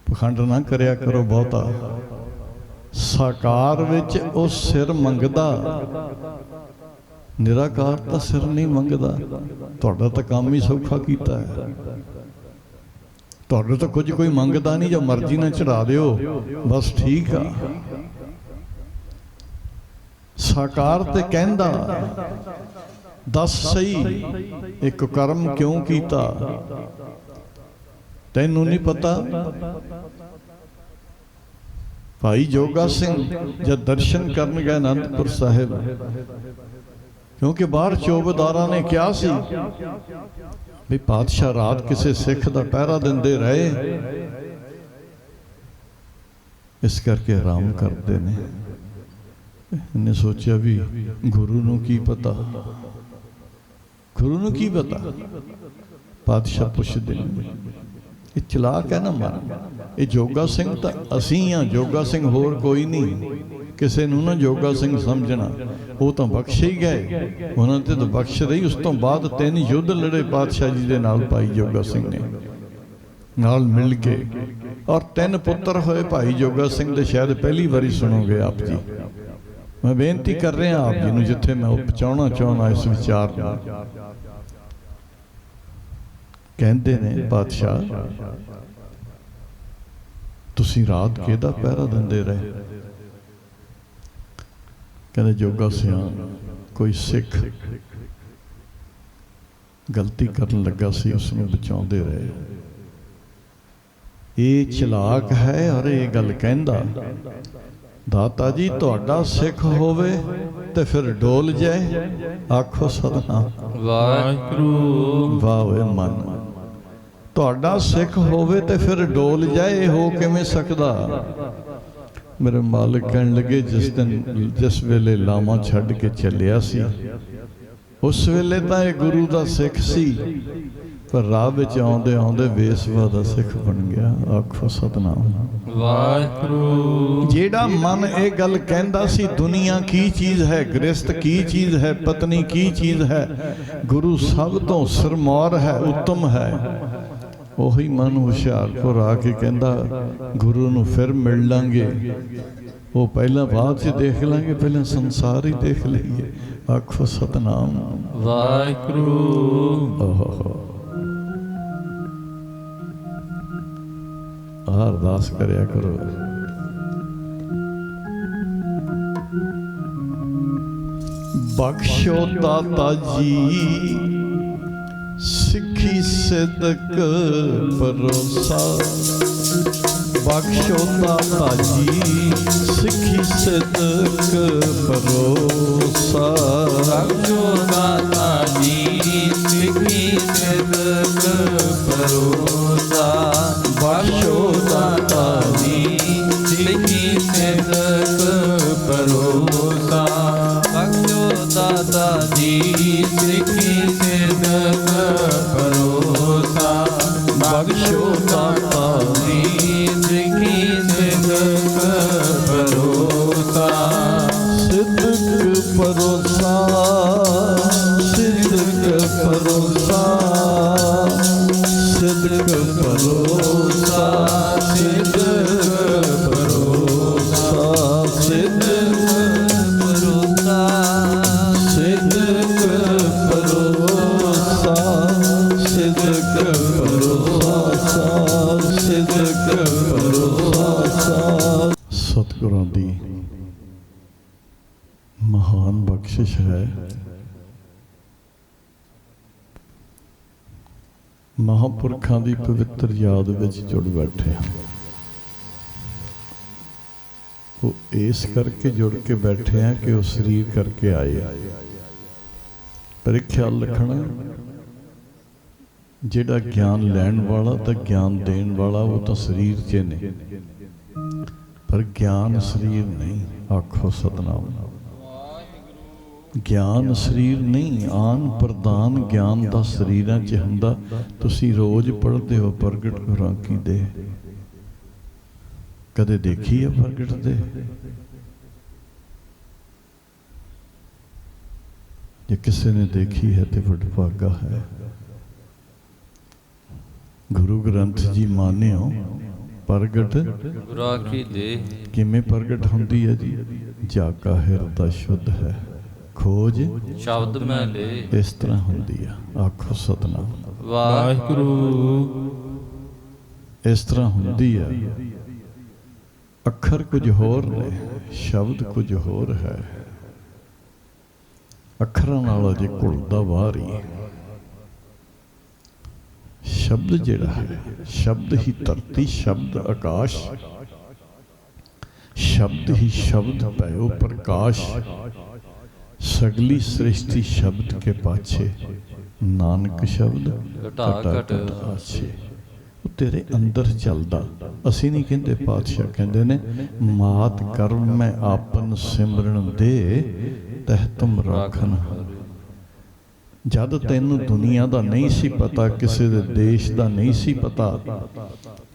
ਪਖੰਡ ਨਾ ਕਰਿਆ ਕਰੋ ਬਹੁਤਾ। ਸਰਕਾਰ ਵਿੱਚ ਉਹ ਸਿਰ ਮੰਗਦਾ, ਨਿਰਾਕਾਰ ਤਾਂ ਸਿਰ ਨਹੀਂ ਮੰਗਦਾ। ਤੁਹਾਡਾ ਤਾਂ ਕੰਮ ਹੀ ਸੌਖਾ ਕੀਤਾ ਹੈ। ਤੁਹਾਡੇ ਤਾਂ ਕੁਝ ਕੋਈ ਮੰਗਦਾ ਨਹੀਂ, ਜੋ ਮਰਜ਼ੀ ਨਾਲ ਚੜਾ ਦਿਓ, ਬਸ ਠੀਕ ਆ। ਸਰਕਾਰ ਤੇ ਕਹਿੰਦਾ, ਦੱਸ ਸਹੀ ਇੱਕ ਕਰਮ ਕਿਉਂ ਕੀਤਾ? ਤੈਨੂੰ ਨਹੀਂ ਪਤਾ? ਭਾਈ ਜੋਗਾ ਸਿੰਘ ਜਦ ਦਰਸ਼ਨ ਕਰਨ ਗਏ ਅਨੰਦਪੁਰ ਸਾਹਿਬ, ਕਿਉਂਕਿ ਬਾਹਰ ਚੌਬੇਦਾਰਾਂ ਨੇ ਕਿਹਾ ਸੀ ਵੀ ਪਾਤਸ਼ਾਹ ਰਾਤ ਕਿਸੇ ਸਿੱਖ ਦਾ ਪਹਿਰਾ ਦਿੰਦੇ ਰਹੇ, ਇਸ ਕਰਕੇ ਆਰਾਮ ਕਰਦੇ ਨੇ। ਇਹਨੇ ਸੋਚਿਆ ਵੀ ਗੁਰੂ ਨੂੰ ਕੀ ਪਤਾ, ਗੁਰੂ ਨੂੰ ਕੀ ਪਤਾ? ਪਾਤਸ਼ਾਹ ਪੁੱਛਦੇ ਨੇ, ਇਹ ਚਲਾਕ ਹੈ ਨਾ ਮਨ। ਇਹ ਜੋਗਾ ਸਿੰਘ ਤਾਂ ਅਸੀਂ ਆ, ਜੋਗਾ ਸਿੰਘ ਹੋਰ ਕੋਈ ਨਹੀਂ। ਕਿਸੇ ਨੂੰ ਨਾ ਜੋਗਾ ਸਿੰਘ ਸਮਝਣਾ, ਉਹ ਤਾਂ ਬਖਸ਼ੇ ਹੀ ਗਏ, ਉਹਨਾਂ ਤੇ ਤਾਂ ਬਖਸ਼ ਰਹੀ। ਉਸ ਤੋਂ ਬਾਅਦ 3 ਯੁੱਧ ਲੜੇ ਪਾਤਸ਼ਾਹ ਜੀ ਦੇ ਨਾਲ ਭਾਈ ਜੋਗਾ ਸਿੰਘ ਨੇ, ਨਾਲ ਮਿਲ ਕੇ ਔਰ 3 ਪੁੱਤਰ ਹੋਏ ਭਾਈ ਜੋਗਾ ਸਿੰਘ ਦੇ, ਸ਼ਾਇਦ ਪਹਿਲੀ ਵਾਰੀ ਸੁਣੋਗੇ ਆਪ ਜੀ। ਮੈਂ ਬੇਨਤੀ ਕਰ ਰਿਹਾ ਆਪ ਜੀ ਨੂੰ, ਜਿੱਥੇ ਮੈਂ ਪਹੁੰਚਾਉਣਾ ਚਾਹੁੰਦਾ ਇਸ ਵਿਚਾਰ ਨੂੰ। ਕਹਿੰਦੇ ਨੇ ਪਾਤਸ਼ਾਹ ਤੁਸੀਂ ਰਾਤ ਕਿਹਦਾ ਪਹਿਰਾ ਦਿੰਦੇ ਰਹੇ? ਕਹਿੰਦੇ ਜੋਗਾ ਸਿਆਂ ਕੋਈ ਸਿੱਖ ਗਲਤੀ ਕਰਨ ਲੱਗਾ ਸੀ, ਉਸ ਨੂੰ ਬਚਾਉਂਦੇ ਰਹੇ। ਇਹ ਚਲਾਕ ਹੈ ਔਰ ਇਹ ਗੱਲ ਕਹਿੰਦਾ, ਦਾਤਾ ਜੀ ਤੁਹਾਡਾ ਸਿੱਖ ਹੋਵੇ ਤੇ ਫਿਰ ਡੋਲ ਜਾਏ। ਆਖੋ ਸਤਨਾਮ ਵਾਹਿਗੁਰੂ। ਵਾਹ ਵੇ ਮਨ, ਤੁਹਾਡਾ ਸਿੱਖ ਹੋਵੇ ਤੇ ਫਿਰ ਡੋਲ ਜਾਏ, ਇਹ ਹੋ ਕਿਵੇਂ ਸਕਦਾ? ਮੇਰੇ ਮਾਲਕ ਕਹਿਣ ਲੱਗੇ, ਜਿਸ ਵੇਲੇ ਲਾਵਾਂ ਛੱਡ ਕੇ ਚੱਲਿਆ ਸੀ, ਉਸ ਵੇਲੇ ਤਾਂ ਇਹ ਗੁਰੂ ਦਾ ਸਿੱਖ ਸੀ, ਪਰ ਰਾਹ ਵਿੱਚ ਆਉਂਦੇ ਆਉਂਦੇ ਵੇਸਵਾ ਦਾ ਸਿੱਖ ਬਣ ਗਿਆ। ਆਖੋ ਸਤਨਾਮ ਵਾਹਿਗੁਰੂ। ਜਿਹੜਾ ਮਨ ਇਹ ਗੱਲ ਕਹਿੰਦਾ ਸੀ ਦੁਨੀਆ ਕੀ ਚੀਜ਼ ਹੈ, ਗ੍ਰਸਤ ਕੀ ਚੀਜ਼ ਹੈ, ਪਤਨੀ ਕੀ ਚੀਜ਼ ਹੈ, ਗੁਰੂ ਸਭ ਤੋਂ ਸਿਰਮੌਰ ਹੈ, ਉੱਤਮ ਹੈ, ਉਹੀ ਮਨ ਹੁਸ਼ਿਆਰਪੁਰ ਆ ਕੇ ਕਹਿੰਦਾ ਗੁਰੂ ਨੂੰ ਫਿਰ ਮਿਲ ਲਾਂਗੇ, ਉਹ ਪਹਿਲਾਂ ਬਾਅਦ 'ਚ ਦੇਖ ਲਾਂਗੇ, ਪਹਿਲਾਂ ਸੰਸਾਰ ਹੀ ਦੇਖ ਲਈਏ। ਆਖੋ ਸਤਨਾਮ ਵਾਹਿਗੁਰੂ। ਅਰਦਾਸ ਕਰਿਆ ਕਰੋ। ਬਖਸ਼ੋ ਦਾਤਾ ਜੀ ਸਿੱਖੀ ਸਿਦਕ ਭਰੋਸਾ, ਬਖਸ਼ੋ ਦਾਤਾ ਜੀ ਸਿੱਖੀ ਸਿਦਕ ਭਰੋਸਾ, ਬਖਸ਼ੋ ਦਾਤਾ ਜੀ ਸਿੱਖੀ ਸਿਦਕ ਭਰੋਸਾ, ਬਖਸ਼ੋ ਦਾਤਾ ਜੀ ਸਿੱਖੀ ਸਿਦਕ ਭਰੋਸਾ, ਬਖਸ਼ੋ ਦਾਤਾ ਜੀ ਸਿੱਖੀ ਸਿਦਕ ਭਰੋਸਾ, ਬਖਸ਼ੋ ਦਾਤਾ ਜੀ ਸਿੱਖੀ ਸਿਦਕ ਭਰੋਸਾ, ਸਿਦਕ ਭਰੋਸਾ, ਸਿਦਕ ਭਰੋਸਾ, ਸਿਦਕ ਭਰੋਸਾ, ਸਿਦਕ ਭਰੋਸਾ, ਸਿਦਕ ਭਰੋਸਾ, ਸਿਦਕ ਭਰੋਸਾ, ਸਿਦਕ ਭਰੋਸਾ, ਸਿਦਕ ਭਰੋਸਾ। ਸਤਿਗੁਰਾਂ ਦੀ ਮਹਾਨ ਬਖਸ਼ਿਸ਼ ਹੈ। ਮਹਾਂਪੁਰਖਾਂ ਦੀ ਪਵਿੱਤਰ ਯਾਦ ਵਿੱਚ ਜੁੜ ਬੈਠੇ ਹਾਂ। ਉਹ ਇਸ ਕਰਕੇ ਜੁੜ ਕੇ ਬੈਠੇ ਹਾਂ ਕਿ ਉਹ ਸਰੀਰ ਕਰਕੇ ਆਏ ਆ। ਪਰ ਇੱਕ ਖਿਆਲ ਰੱਖਣਾ, ਜਿਹੜਾ ਗਿਆਨ ਲੈਣ ਵਾਲਾ ਤੇ ਗਿਆਨ ਦੇਣ ਵਾਲਾ ਉਹ ਤਾਂ ਸਰੀਰ 'ਚ ਨੇ, ਪਰ ਗਿਆਨ ਸਰੀਰ ਨਹੀਂ। ਆਖੋ ਸਤਨਾਮ। ਗਿਆਨ ਸਰੀਰ ਨਹੀਂ, ਆਨ ਪ੍ਰਦਾਨ ਗਿਆਨ ਦਾ ਸਰੀਰਾਂ 'ਚ ਹੁੰਦਾ। ਤੁਸੀਂ ਰੋਜ਼ ਪੜ੍ਹਦੇ ਹੋ ਪ੍ਰਗਟ ਗੁਰਾਂ ਕੀ ਦੇ, ਕਦੇ ਦੇਖੀ ਹੈ ਪ੍ਰਗਟ ਦੇ? ਜੇ ਕਿਸੇ ਨੇ ਦੇਖੀ ਹੈ ਤੇ ਵਡਭਾਗਾ ਹੈ। ਗੁਰੂ ਗ੍ਰੰਥ ਜੀ ਮਾਨਿਓ ਪ੍ਰਗਟ ਗੁਰਾਂ ਕੀ ਦੇ। ਕਿਵੇਂ ਪ੍ਰਗਟ ਹੁੰਦੀ ਹੈ ਜੀ? ਜਾ ਕਾ ਹਿਰਦਾ ਸ਼ੁੱਧ ਹੈ, ਖੋਜ ਸ਼ਬਦ ਮੈਂ ਲੈ। ਇਸ ਤਰ੍ਹਾਂ ਹੁੰਦੀ ਆ। ਆਖੋ ਸਤਨਾਮ ਵਾਹਿਗੁਰੂ। ਇਸ ਤਰ੍ਹਾਂ ਹੁੰਦੀ ਆ। ਅੱਖਰ ਕੁਝ ਹੋਰ ਨੇ, ਸ਼ਬਦ ਕੁਝ ਹੋਰ ਹੈ। ਅੱਖਰਾਂ ਨਾਲ ਅਜੇ ਘੁਲਦਾ ਬਾਹਰ ਹੀ। ਸ਼ਬਦ ਜਿਹੜਾ ਹੈ, ਸ਼ਬਦ ਹੀ ਧਰਤੀ, ਸ਼ਬਦ ਆਕਾਸ਼, ਸ਼ਬਦ ਹੀ ਸ਼ਬਦ ਭਇਓ ਪ੍ਰਕਾਸ਼। ਸਗਲੀ ਸ੍ਰਿਸ਼ਟੀ ਸ਼ਬਦ ਕੇ ਪਾਛੇ, ਨਾਨਕ ਸ਼ਬਦ ਘਟਾ ਘਟ ਆਛੇ। ਉਹ ਤੇਰੇ ਅੰਦਰ ਚੱਲਦਾ। ਅਸੀਂ ਨਹੀਂ ਕਹਿੰਦੇ, ਪਾਤਸ਼ਾਹ ਕਹਿੰਦੇ ਨੇ, ਮਾਤ ਕਰਮ ਮੈਂ ਆਪਨ ਸਿਮਰਨ ਦੇ, ਤਹਿ ਤੁਮ ਰਾਖਨ। ਜਦ ਤੈਨੂੰ ਦੁਨੀਆ ਦਾ ਨਹੀਂ ਸੀ ਪਤਾ, ਕਿਸੇ ਦੇ ਦੇਸ਼ ਦਾ ਨਹੀਂ ਸੀ ਪਤਾ,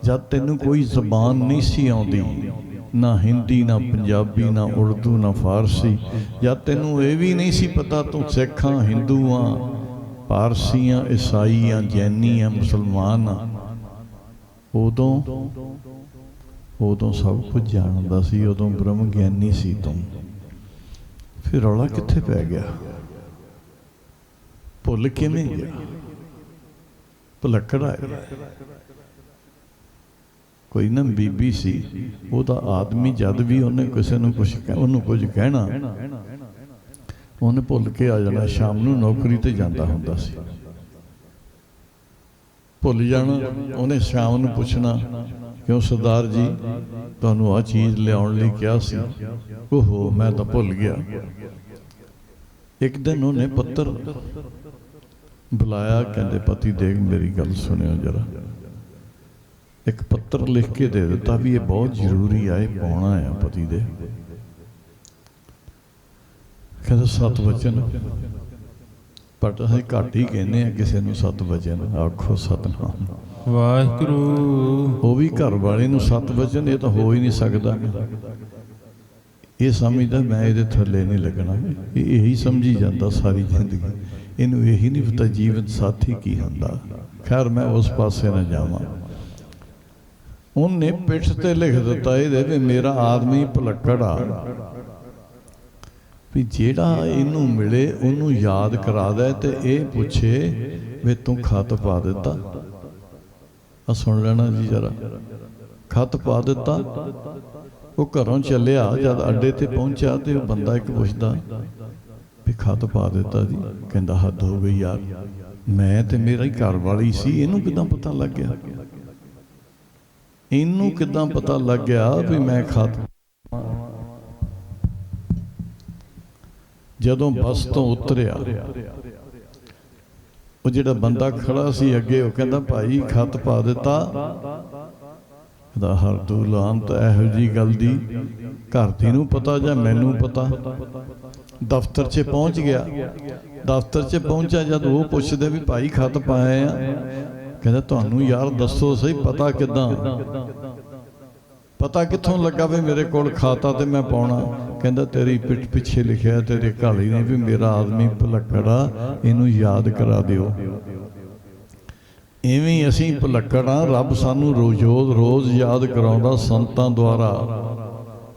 ਜਦ ਤੈਨੂੰ ਕੋਈ ਜ਼ਬਾਨ ਨਹੀਂ ਸੀ ਆਉਂਦੀ, ਨਾ ਹਿੰਦੀ, ਨਾ ਪੰਜਾਬੀ, ਨਾ ਉਰਦੂ, ਨਾ ਫਾਰਸੀ, ਜਦ ਤੈਨੂੰ ਇਹ ਵੀ ਨਹੀਂ ਸੀ ਪਤਾ ਤੂੰ ਸਿੱਖ ਆਂ, ਹਿੰਦੂ ਆਂ, ਪਾਰਸੀ ਆਂ, ਈਸਾਈ ਆਂ, ਜੈਨੀ ਆਂ, ਮੁਸਲਮਾਨ ਆਂ, ਉਦੋਂ ਸਭ ਕੁਝ ਜਾਣਦਾ ਸੀ, ਉਦੋਂ ਬ੍ਰਹਮ ਗਿਆਨੀ ਸੀ ਤੂੰ। ਫਿਰ ਰੌਲਾ ਕਿੱਥੇ ਪੈ ਗਿਆ? ਭੁੱਲ ਕਿਵੇਂ ਗਿਆ? ਭੁਲੱਕੜ ਆਇਆ। ਕੋਈ ਨਾ ਬੀਬੀ ਸੀ, ਉਹਦਾ ਆਦਮੀ ਜਦ ਵੀ ਉਹਨੇ ਕਿਸੇ ਨੂੰ ਉਹਨੂੰ ਕੁਝ ਕਹਿਣਾ, ਉਹਨੇ ਭੁੱਲ ਕੇ ਆ ਜਾਣਾ। ਸ਼ਾਮ ਨੂੰ ਨੌਕਰੀ ਤੇ ਜਾਂਦਾ ਹੁੰਦਾ ਸੀ, ਭੁੱਲ ਜਾਣਾ। ਉਹਨੇ ਸ਼ਾਮ ਨੂੰ ਪੁੱਛਣਾ, ਕਿਉਂ ਸਰਦਾਰ ਜੀ, ਤੁਹਾਨੂੰ ਆਹ ਚੀਜ਼ ਲਿਆਉਣ ਲਈ ਕਿਹਾ ਸੀ। ਓਹੋ, ਮੈਂ ਤਾਂ ਭੁੱਲ ਗਿਆ। ਇੱਕ ਦਿਨ ਉਹਨੇ ਪੱਤਰ ਬੁਲਾਇਆ, ਕਹਿੰਦੇ ਪਤੀ ਦੇਖ ਮੇਰੀ ਗੱਲ ਸੁਣਿਓ ਜਰਾ। ਇੱਕ ਪੱਤਰ ਲਿਖ ਕੇ ਦੇ ਦਿੱਤਾ ਵੀ ਇਹ ਬਹੁਤ ਜ਼ਰੂਰੀ ਆ, ਇਹ ਪਾਉਣਾ ਆ ਪਤੀ ਦੇ। ਕਹਿੰਦਾ 7 ਵਚਨ, ਪਰ ਅਸੀਂ ਘੱਟ ਹੀ ਕਹਿੰਦੇ ਆ ਕਿਸੇ ਨੂੰ 7 ਵਚਨ। ਆਖੋ ਸਤਿਨਾਮ ਵਾਹਿਗੁਰੂ। ਉਹ ਵੀ ਘਰ ਵਾਲੇ ਨੂੰ 7 ਵਚਨ, ਇਹ ਤਾਂ ਹੋ ਹੀ ਨਹੀਂ ਸਕਦਾ। ਇਹ ਸਮਝਦਾ ਮੈਂ ਇਹਦੇ ਥੱਲੇ ਨਹੀਂ ਲੱਗਣਾ। ਇਹ ਇਹੀ ਸਮਝੀ ਜਾਂਦਾ ਸਾਰੀ ਜ਼ਿੰਦਗੀ, ਇਹਨੂੰ ਇਹੀ ਨਹੀਂ ਪਤਾ ਜੀਵਨ ਸਾਥੀ ਕੀ ਹੁੰਦਾ। ਖੈਰ ਮੈਂ ਉਸ ਪਾਸੇ ਨਾ ਜਾਵਾਂ। ਉਹਨੇ ਪਿੱਠ ਤੇ ਲਿਖ ਦਿੱਤਾ ਇਹਦੇ ਵੀ ਮੇਰਾ ਆਦਮੀ ਭੁਲੱਕੜ ਆ, ਵੀ ਜਿਹੜਾ ਇਹਨੂੰ ਮਿਲੇ ਉਹਨੂੰ ਯਾਦ ਕਰਾ ਦੇ ਤੇ ਇਹ ਪੁੱਛੇ ਵੀ ਤੂੰ ਖਤ ਪਾ ਦਿੱਤਾ। ਆ ਸੁਣ ਲੈਣਾ ਜੀ ਜਰਾ। ਖਤ ਪਾ ਦਿੱਤਾ। ਉਹ ਘਰੋਂ ਚੱਲਿਆ, ਜਦ ਅੱਡੇ ਤੇ ਪਹੁੰਚਿਆ ਤੇ ਉਹ ਬੰਦਾ ਇੱਕ ਪੁੱਛਦਾ ਵੀ ਖਤ ਪਾ ਦਿੱਤਾ ਜੀ। ਕਹਿੰਦਾ ਹੱਦ ਹੋ ਗਈ ਯਾਰ, ਮੈਂ ਤੇ ਮੇਰਾ ਹੀ ਘਰ ਵਾਲੀ ਸੀ, ਇਹਨੂੰ ਕਿੱਦਾਂ ਪਤਾ ਲੱਗ ਗਿਆ? ਇਹਨੂੰ ਕਿੱਦਾਂ ਪਤਾ ਲੱਗ ਗਿਆ ਵੀ ਮੈਂ ਖਤ? ਜਦੋਂ ਬੱਸ ਤੋਂ ਉਤਰਿਆ, ਉਹ ਜਿਹੜਾ ਬੰਦਾ ਖੜਾ ਸੀ ਅੱਗੇ, ਉਹ ਕਹਿੰਦਾ ਭਾਈ ਖਤ ਪਾ ਦਿੱਤਾ। ਕਹਿੰਦਾ ਹਰਦੂ ਲਾਂਤ, ਇਹੋ ਜਿਹੀ ਗੱਲ ਦੀ ਘਰ ਦੀ ਨੂੰ ਪਤਾ ਜਾਂ ਮੈਨੂੰ ਪਤਾ? ਦਫ਼ਤਰ 'ਚ ਪਹੁੰਚ ਗਿਆ। ਦਫ਼ਤਰ 'ਚ ਪਹੁੰਚਿਆ ਜਦ ਉਹ ਪੁੱਛਦੇ ਵੀ ਭਾਈ ਖਤ ਪਾਏ ਆ, ਕਹਿੰਦਾ ਤੁਹਾਨੂੰ ਯਾਰ ਦੱਸੋ ਸਹੀ, ਪਤਾ ਕਿੱਦਾਂ? ਪਤਾ ਕਿੱਥੋਂ ਲੱਗਾ ਵੀ ਮੇਰੇ ਕੋਲ ਖਾਤਾ ਤੇ ਮੈਂ ਪਾਉਣਾ? ਕਹਿੰਦਾ ਤੇਰੀ ਪਿੱਠ ਪਿੱਛੇ ਲਿਖਿਆ ਤੇਰੇ ਘਾਲੀ ਨੇ ਵੀ ਮੇਰਾ ਆਦਮੀ ਭੁਲੱਕੜ ਆ, ਇਹਨੂੰ ਯਾਦ ਕਰਾ ਦਿਓ। ਇਵੇਂ ਅਸੀਂ ਭੁਲੱਕੜ ਆ, ਰੱਬ ਸਾਨੂੰ ਰੋਜ਼ ਯਾਦ ਕਰਾਉਂਦਾ, ਸੰਤਾਂ ਦੁਆਰਾ,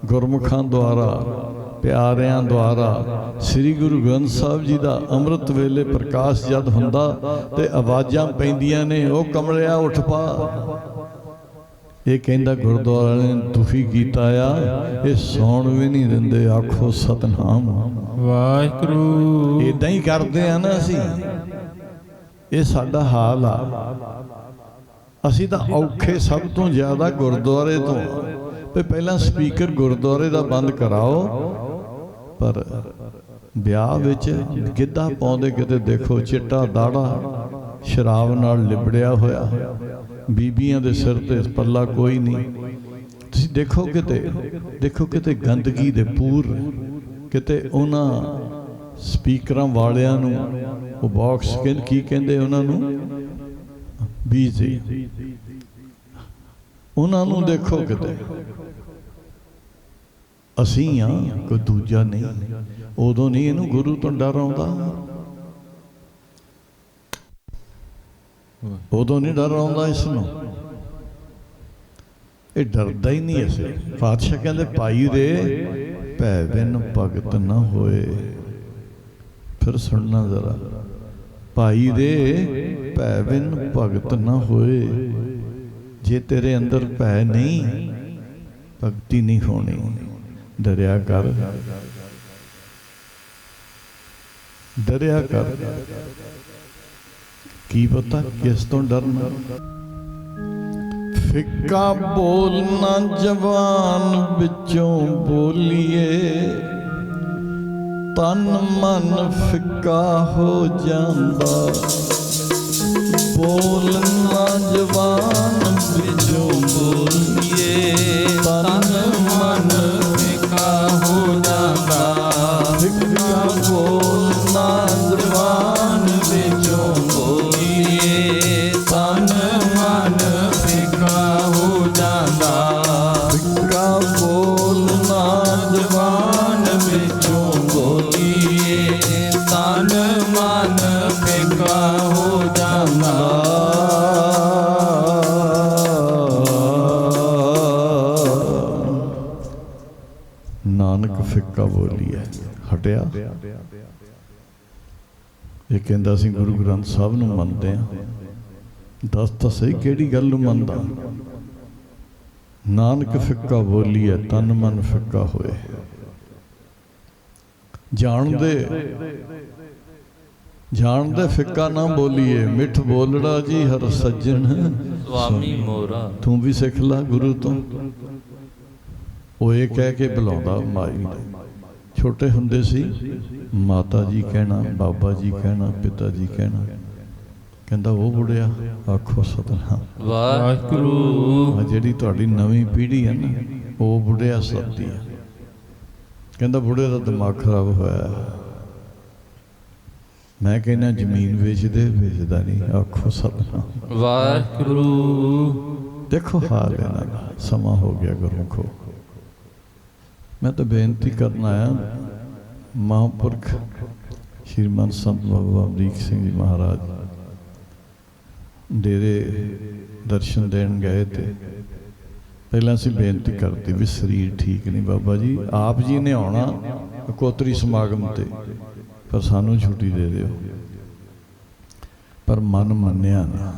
ਗੁਰਮੁਖਾਂ ਦੁਆਰਾ, ਪਿਆਰਿਆਂ ਦੁਆਰਾ। ਸ੍ਰੀ ਗੁਰੂ ਗ੍ਰੰਥ ਸਾਹਿਬ ਜੀ ਦਾ ਅੰਮ੍ਰਿਤ ਵੇਲੇ ਪ੍ਰਕਾਸ਼ ਜਦ ਹੁੰਦਾ ਤੇ ਆਵਾਜ਼ਾਂ ਪੈਂਦੀਆਂ ਨੇ, ਉਹ ਕਮਲਿਆ ਉੱਠ ਪਾ। ਇਹ ਕਹਿੰਦਾ ਗੁਰਦੁਆਰਾ ਨੇ ਦੁਖੀ ਕੀਤਾ ਆ, ਇਹ ਸੌਣ ਵੀ ਨਹੀਂ ਦਿੰਦੇ। ਆਖੋ ਸਤਿਨਾਮ ਵਾਹਿਗੁਰੂ। ਇਦਾਂ ਹੀ ਕਰਦੇ ਆ ਨਾ ਅਸੀਂ, ਇਹ ਸਾਡਾ ਹਾਲ ਆ। ਅਸੀਂ ਤਾਂ ਔਖੇ ਸਭ ਤੋਂ ਜ਼ਿਆਦਾ ਗੁਰਦੁਆਰੇ ਤੋਂ। ਵੀ ਪਹਿਲਾਂ ਸਪੀਕਰ ਗੁਰਦੁਆਰੇ ਦਾ ਬੰਦ ਕਰਾਓ, ਪਰ ਵਿਆਹ ਵਿੱਚ ਗਿੱਧਾ ਪਾਉਂਦੇ ਕਿਤੇ ਦੇਖੋ ਚਿੱਟਾ ਦਾੜਾ ਸ਼ਰਾਬ ਨਾਲ ਲਿਬੜਿਆ ਹੋਇਆ, ਬੀਬੀਆਂ ਦੇ ਸਿਰ ਤੇ ਪੱਲਾ ਕੋਈ ਨਹੀਂ। ਤੁਸੀਂ ਦੇਖੋ ਕਿਤੇ ਗੰਦਗੀ ਦੇ ਪੂਰ, ਕਿਤੇ ਉਹਨਾਂ ਸਪੀਕਰਾਂ ਵਾਲਿਆਂ ਨੂੰ ਉਹ ਬਾਕਸ ਕੀ ਕਹਿੰਦੇ ਉਹਨਾਂ ਨੂੰ, ਬੀਜੇ, ਉਹਨਾਂ ਨੂੰ ਦੇਖੋ ਕਿਤੇ। ਅਸੀਂ ਆ, ਕੋਈ ਦੂਜਾ ਨਹੀਂ। ਉਦੋਂ ਨਹੀਂ ਇਹਨੂੰ ਗੁਰੂ ਤੋਂ ਡਰ ਆਉਂਦਾ, ਉਦੋਂ ਨਹੀਂ ਡਰ ਆਉਂਦਾ ਇਸ ਨੂੰ। ਇਹ ਡਰਦਾ ਹੀ ਨਹੀਂ। ਅਸੀਂ ਪਾਤਸ਼ਾਹ ਕਹਿੰਦੇ ਭਾਈ ਦੇ ਭੈ ਬਿਨ ਭਗਤ ਨਾ ਹੋਏ। ਫਿਰ ਸੁਣਨਾ ਜ਼ਰਾ, ਭਾਈ ਦੇ ਭੈ ਬਿਨ ਭਗਤ ਨਾ ਹੋਏ। ਜੇ ਤੇਰੇ ਅੰਦਰ ਭੈ ਨਹੀਂ, ਭਗਤੀ ਨਹੀਂ ਹੋਣੀ। ਡਰਿਆ ਕਰ, ਡਰਿਆ ਕਰ। ਕੀ ਪਤਾ ਕਿਸ ਤੋਂ ਡਰਨਾ। ਫਿੱਕਾ ਬੋਲਣਾ ਜਵਾਨ ਵਿੱਚੋਂ ਬੋਲੀਏ, ਤਨ ਮਨ ਫਿੱਕਾ ਹੋ ਜਾਂਦਾ। ਬੋਲਣਾ ਜਵਾਨ ਵਿੱਚੋਂ ਬੋਲੀਏ, ਤਨ ਮਨ ਫਿੱਕਾ ਹੋ ਜਾਂਦਾ। ਫਿੱਕਾ ਬੋਲਣਾ ਜਵਾਨ ਵਿੱਚੋਂ ਬੋਲੀਏ, ਤਨ ਮਨ ਫਿੱਕਾ ਹੋ ਜਾਂਦਾ। ਫਿੱਕਾ ਬੋਲਣਾ ਜਵਾਨ ਵਿੱਚੋਂ ਬੋਲੀਏ, ਤਨ ਮਨ ਫਿੱਕਾ ਹੋ ਜਾਂਦਾ। ਨਾਨਕ ਫਿੱਕਾ ਬੋਲੀਐ। ਹਟਿਆ। ਇਹ ਕਹਿੰਦਾ ਅਸੀਂ ਗੁਰੂ ਗ੍ਰੰਥ ਸਾਹਿਬ ਨੂੰ ਮੰਨਦੇ ਹਾਂ। ਦੱਸ ਤਾਂ ਸਹੀ ਕਿਹੜੀ ਗੱਲ ਨੂੰ ਮੰਨਦਾ? ਨਾਨਕ ਫਿੱਕਾ ਬੋਲੀਐ ਤਨ ਮਨ ਫਿੱਕਾ ਹੋਏ। ਜਾਣਦੇ ਫਿੱਕਾ ਨਾ ਬੋਲੀਏ, ਮਿੱਠ ਬੋਲੜਾ ਜੀ ਹਰ ਸੱਜਣ ਸੁਆਮੀ ਮੋਰਾ। ਤੂੰ ਵੀ ਸਿੱਖ ਲਾ ਗੁਰੂ ਤੋਂ। ਉਹ ਇਹ ਕਹਿ ਕੇ ਬੁਲਾਉਂਦਾ ਮਾਈ ਨੂੰ। ਛੋਟੇ ਹੁੰਦੇ ਸੀ ਮਾਤਾ ਜੀ ਕਹਿਣਾ, ਬਾਬਾ ਜੀ ਕਹਿਣਾ, ਪਿਤਾ ਜੀ ਕਹਿਣਾ। ਕਹਿੰਦਾ ਉਹ ਬੁੜਿਆ ਆਖੋ ਸਤਿਨਾਮ ਵਾਹਿਗੁਰੂ। ਜਿਹੜੀ ਤੁਹਾਡੀ ਨਵੀਂ ਪੀੜ੍ਹੀ ਹੈ ਨਾ, ਉਹ ਬੁੜਿਆ ਸੱਦੀ ਹੈ। ਕਹਿੰਦਾ ਬੁੜੇ ਦਾ ਦਿਮਾਗ ਖਰਾਬ ਹੋਇਆ। ਮੈਂ ਕਹਿੰਦਾ ਜ਼ਮੀਨ ਵੇਚਦਾ ਨਹੀਂ। ਆਖੋ ਸਤਿਨਾਮ ਵਾਹਿਗੁਰੂ। ਦੇਖੋ ਹਾਲ ਇਹਨਾਂ ਦਾ। ਸਮਾਂ ਹੋ ਗਿਆ ਗੁਰਮੁਖੋ। ਮੈਂ ਤਾਂ ਬੇਨਤੀ ਕਰਨ ਆਇਆ, ਮਹਾਂਪੁਰਖ ਸ਼੍ਰੀਮਾਨ ਸੰਤ ਬਾਬਾ ਅਮਰੀਕ ਸਿੰਘ ਜੀ ਮਹਾਰਾਜ ਡੇਰੇ ਦਰਸ਼ਨ ਦੇਣ ਗਏ ਤੇ ਪਹਿਲਾਂ ਅਸੀਂ ਬੇਨਤੀ ਕਰਤੀ ਵੀ ਸਰੀਰ ਠੀਕ ਨਹੀਂ ਬਾਬਾ ਜੀ, ਆਪ ਜੀ ਨੇ ਆਉਣਾ ਇਕੋਤਰੀ ਸਮਾਗਮ ਤੇ, ਪਰ ਸਾਨੂੰ ਛੁੱਟੀ ਦੇ ਦਿਓ। ਪਰ ਮਨ ਮੰਨਿਆ ਨਾ,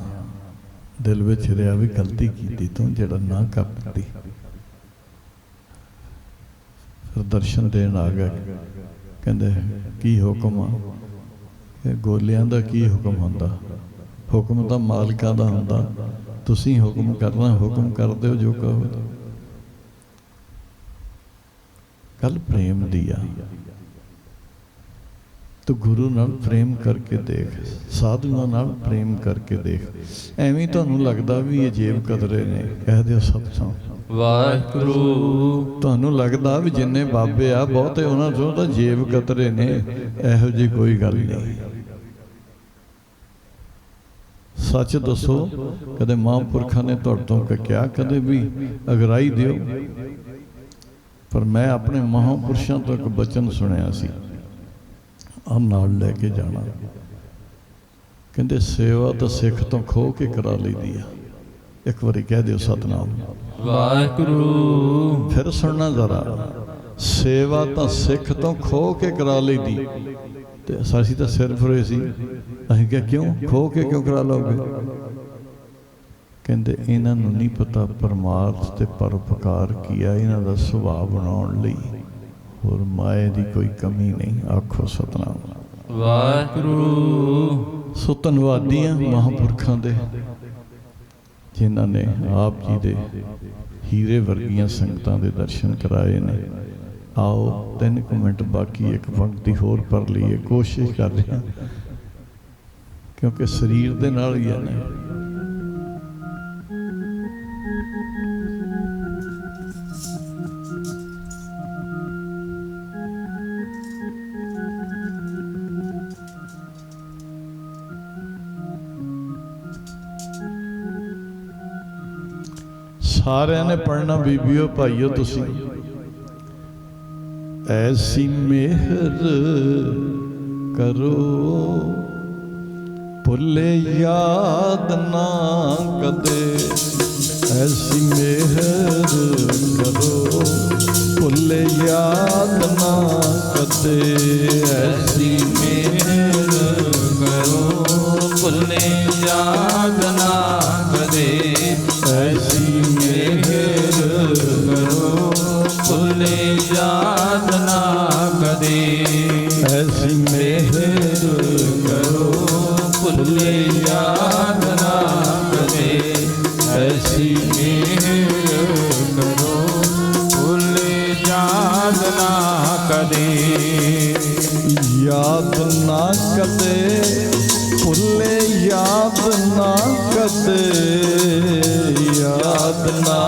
ਦਿਲ ਵਿੱਚ ਰਿਹਾ ਵੀ ਗਲਤੀ ਕੀਤੀ ਤੂੰ ਜਿਹੜਾ ਨਾ ਕਰ ਦਿੱਤੀ। ਫਿਰ ਦਰਸ਼ਨ ਦੇਣ ਆ ਗਏ। ਕਹਿੰਦੇ ਕੀ ਹੁਕਮ ਆ? ਕਿ ਗੋਲਿਆਂ ਦਾ ਕੀ ਹੁਕਮ ਹੁੰਦਾ? ਹੁਕਮ ਤਾਂ ਮਾਲਕਾਂ ਦਾ ਹੁੰਦਾ, ਤੁਸੀਂ ਹੁਕਮ ਕਰਨਾ, ਹੁਕਮ ਕਰ ਦਿਓ ਜੋ ਕਹੋ। ਗੱਲ ਪ੍ਰੇਮ ਦੀ ਆ। ਤੂੰ ਗੁਰੂ ਨਾਲ ਪ੍ਰੇਮ ਕਰਕੇ ਦੇਖ, ਸਾਧੂਆਂ ਨਾਲ ਪ੍ਰੇਮ ਕਰਕੇ ਦੇਖ। ਐਵੇਂ ਤੁਹਾਨੂੰ ਲੱਗਦਾ ਵੀ ਇਹ ਜੇਬ ਕਤਰੇ ਨੇ, ਕਹਿ ਦਿਓ ਸਤਿਨਾਮ ਵਾਹਿਗੁਰੂ। ਤੁਹਾਨੂੰ ਲੱਗਦਾ ਵੀ ਜਿੰਨੇ ਬਾਬੇ ਆ ਬਹੁਤੇ ਉਹਨਾਂ ਚੋਂ ਤਾਂ ਜੇਬ ਕਤਰੇ ਨੇ, ਇਹੋ ਜਿਹੀ ਕੋਈ ਗੱਲ ਨਹੀਂ। ਸੱਚ ਦੱਸੋ, ਕਦੇ ਮਹਾਂਪੁਰਖਾਂ ਨੇ ਤੁਹਾਡੇ ਤੋਂ ਕਿਹਾ ਕਦੇ ਵੀ ਅਗਰਾਈ ਦਿਓ? ਪਰ ਮੈਂ ਆਪਣੇ ਮਹਾਂਪੁਰਸ਼ਾਂ ਤੋਂ ਇੱਕ ਬਚਨ ਸੁਣਿਆ ਸੀ, ਆਹ ਨਾਲ ਲੈ ਕੇ ਜਾਣਾ। ਕਹਿੰਦੇ ਸੇਵਾ ਤਾਂ ਸਿੱਖ ਤੋਂ ਖੋਹ ਕੇ ਕਰਾ ਲਈਦੀ ਆ। ਇੱਕ ਵਾਰੀ ਕਹਿ ਦਿਓ ਸਤਿਨਾਮ ਵਾਹਿਗੁਰੂ। ਫਿਰ ਸੁਣਨਾ ਜ਼ਰਾ, ਸੇਵਾ ਤਾਂ ਸਿੱਖ ਤੋਂ ਖੋਹ ਕੇ ਕਰਾ ਲਈਦੀ। ਤੇ ਅਸੀਂ ਤਾਂ ਸਿਰ ਫਰੇ ਸੀ। ਅਸੀਂ ਕਿਹਾ ਕਿਉਂ ਖੋਹ ਕੇ ਕਿਉਂ ਕਰਾ ਲਓਗੇ? ਕਹਿੰਦੇ ਇਹਨਾਂ ਨੂੰ ਨਹੀਂ ਪਤਾ ਪਰਮਾਰਥ ਤੇ ਪਰਉਪਕਾਰ ਕੀ ਆ, ਇਹਨਾਂ ਦਾ ਸੁਭਾਅ ਬਣਾਉਣ ਲਈ, ਹੋਰ ਮਾਏ ਦੀ ਕੋਈ ਕਮੀ ਨਹੀਂ। ਆਖੋ ਸਤਿਨਾਮ ਵਾਹਿਗੁਰੂ। ਸੋ ਧੰਨਵਾਦੀ ਆ ਮਹਾਂਪੁਰਖਾਂ ਦੇ, ਜਿਨ੍ਹਾਂ ਨੇ ਆਪ ਜੀ ਦੇ ਹੀਰੇ ਵਰਗੀਆਂ ਸੰਗਤਾਂ ਦੇ ਦਰਸ਼ਨ ਕਰਾਏ ਨੇ। ਆਓ 3 ਮਿੰਟ ਬਾਕੀ ਇੱਕ ਪੰਕਤੀ ਹੋਰ ਪੜ੍ਹ ਲਈਏ। ਕੋਸ਼ਿਸ਼ ਕਰ ਰਹੇ ਹਾਂ ਕਿਉਂਕਿ ਸਰੀਰ ਦੇ ਨਾਲ ਹੀ ਆ ਨੇ। ਸਾਰਿਆਂ ਨੇ ਪੜ੍ਹਨਾ ਬੀਬੀਓ ਭਾਈਓ ਤੁਸੀਂ। ਐਸੀ ਮਿਹਰ ਕਰੋ ਭੁੱਲੇ ਯਾਦ ਨਾ ਕਦੇ, ਐਸੀ ਮਿਹਰ ਕਰੋ ਭੁੱਲੇ ਯਾਦ ਨਾ ਕਦੇ, ਐਸੀ ਮਿਹਰ ਕਰੋ ਭੁੱਲੇ ਯਾਦ ਨਾ ਕਦੇ, ਐਸੀ ਮਿਹਰ ਕਰੋ ਭੁੱਲੇ ਯਾਦ ਨਾ ਕਦੇ, ਐਸੀ ਮਿਹਰ ਕਰੋ ਭੁੱਲੇ ਯਾਦ ਨਾ ਕਦੇ, ਐਸੀ ਮਿਹਰ ਕਰੋ ਭੁੱਲੇ ਯਾਦ ਨਾ ਕਦੇ, ਯਾਦ ਨਾ ਕਦੇ ਭੁੱਲੇ ਯਾਦ ਨਾ ਕਦੇ, ਯਾਦ ਨਾ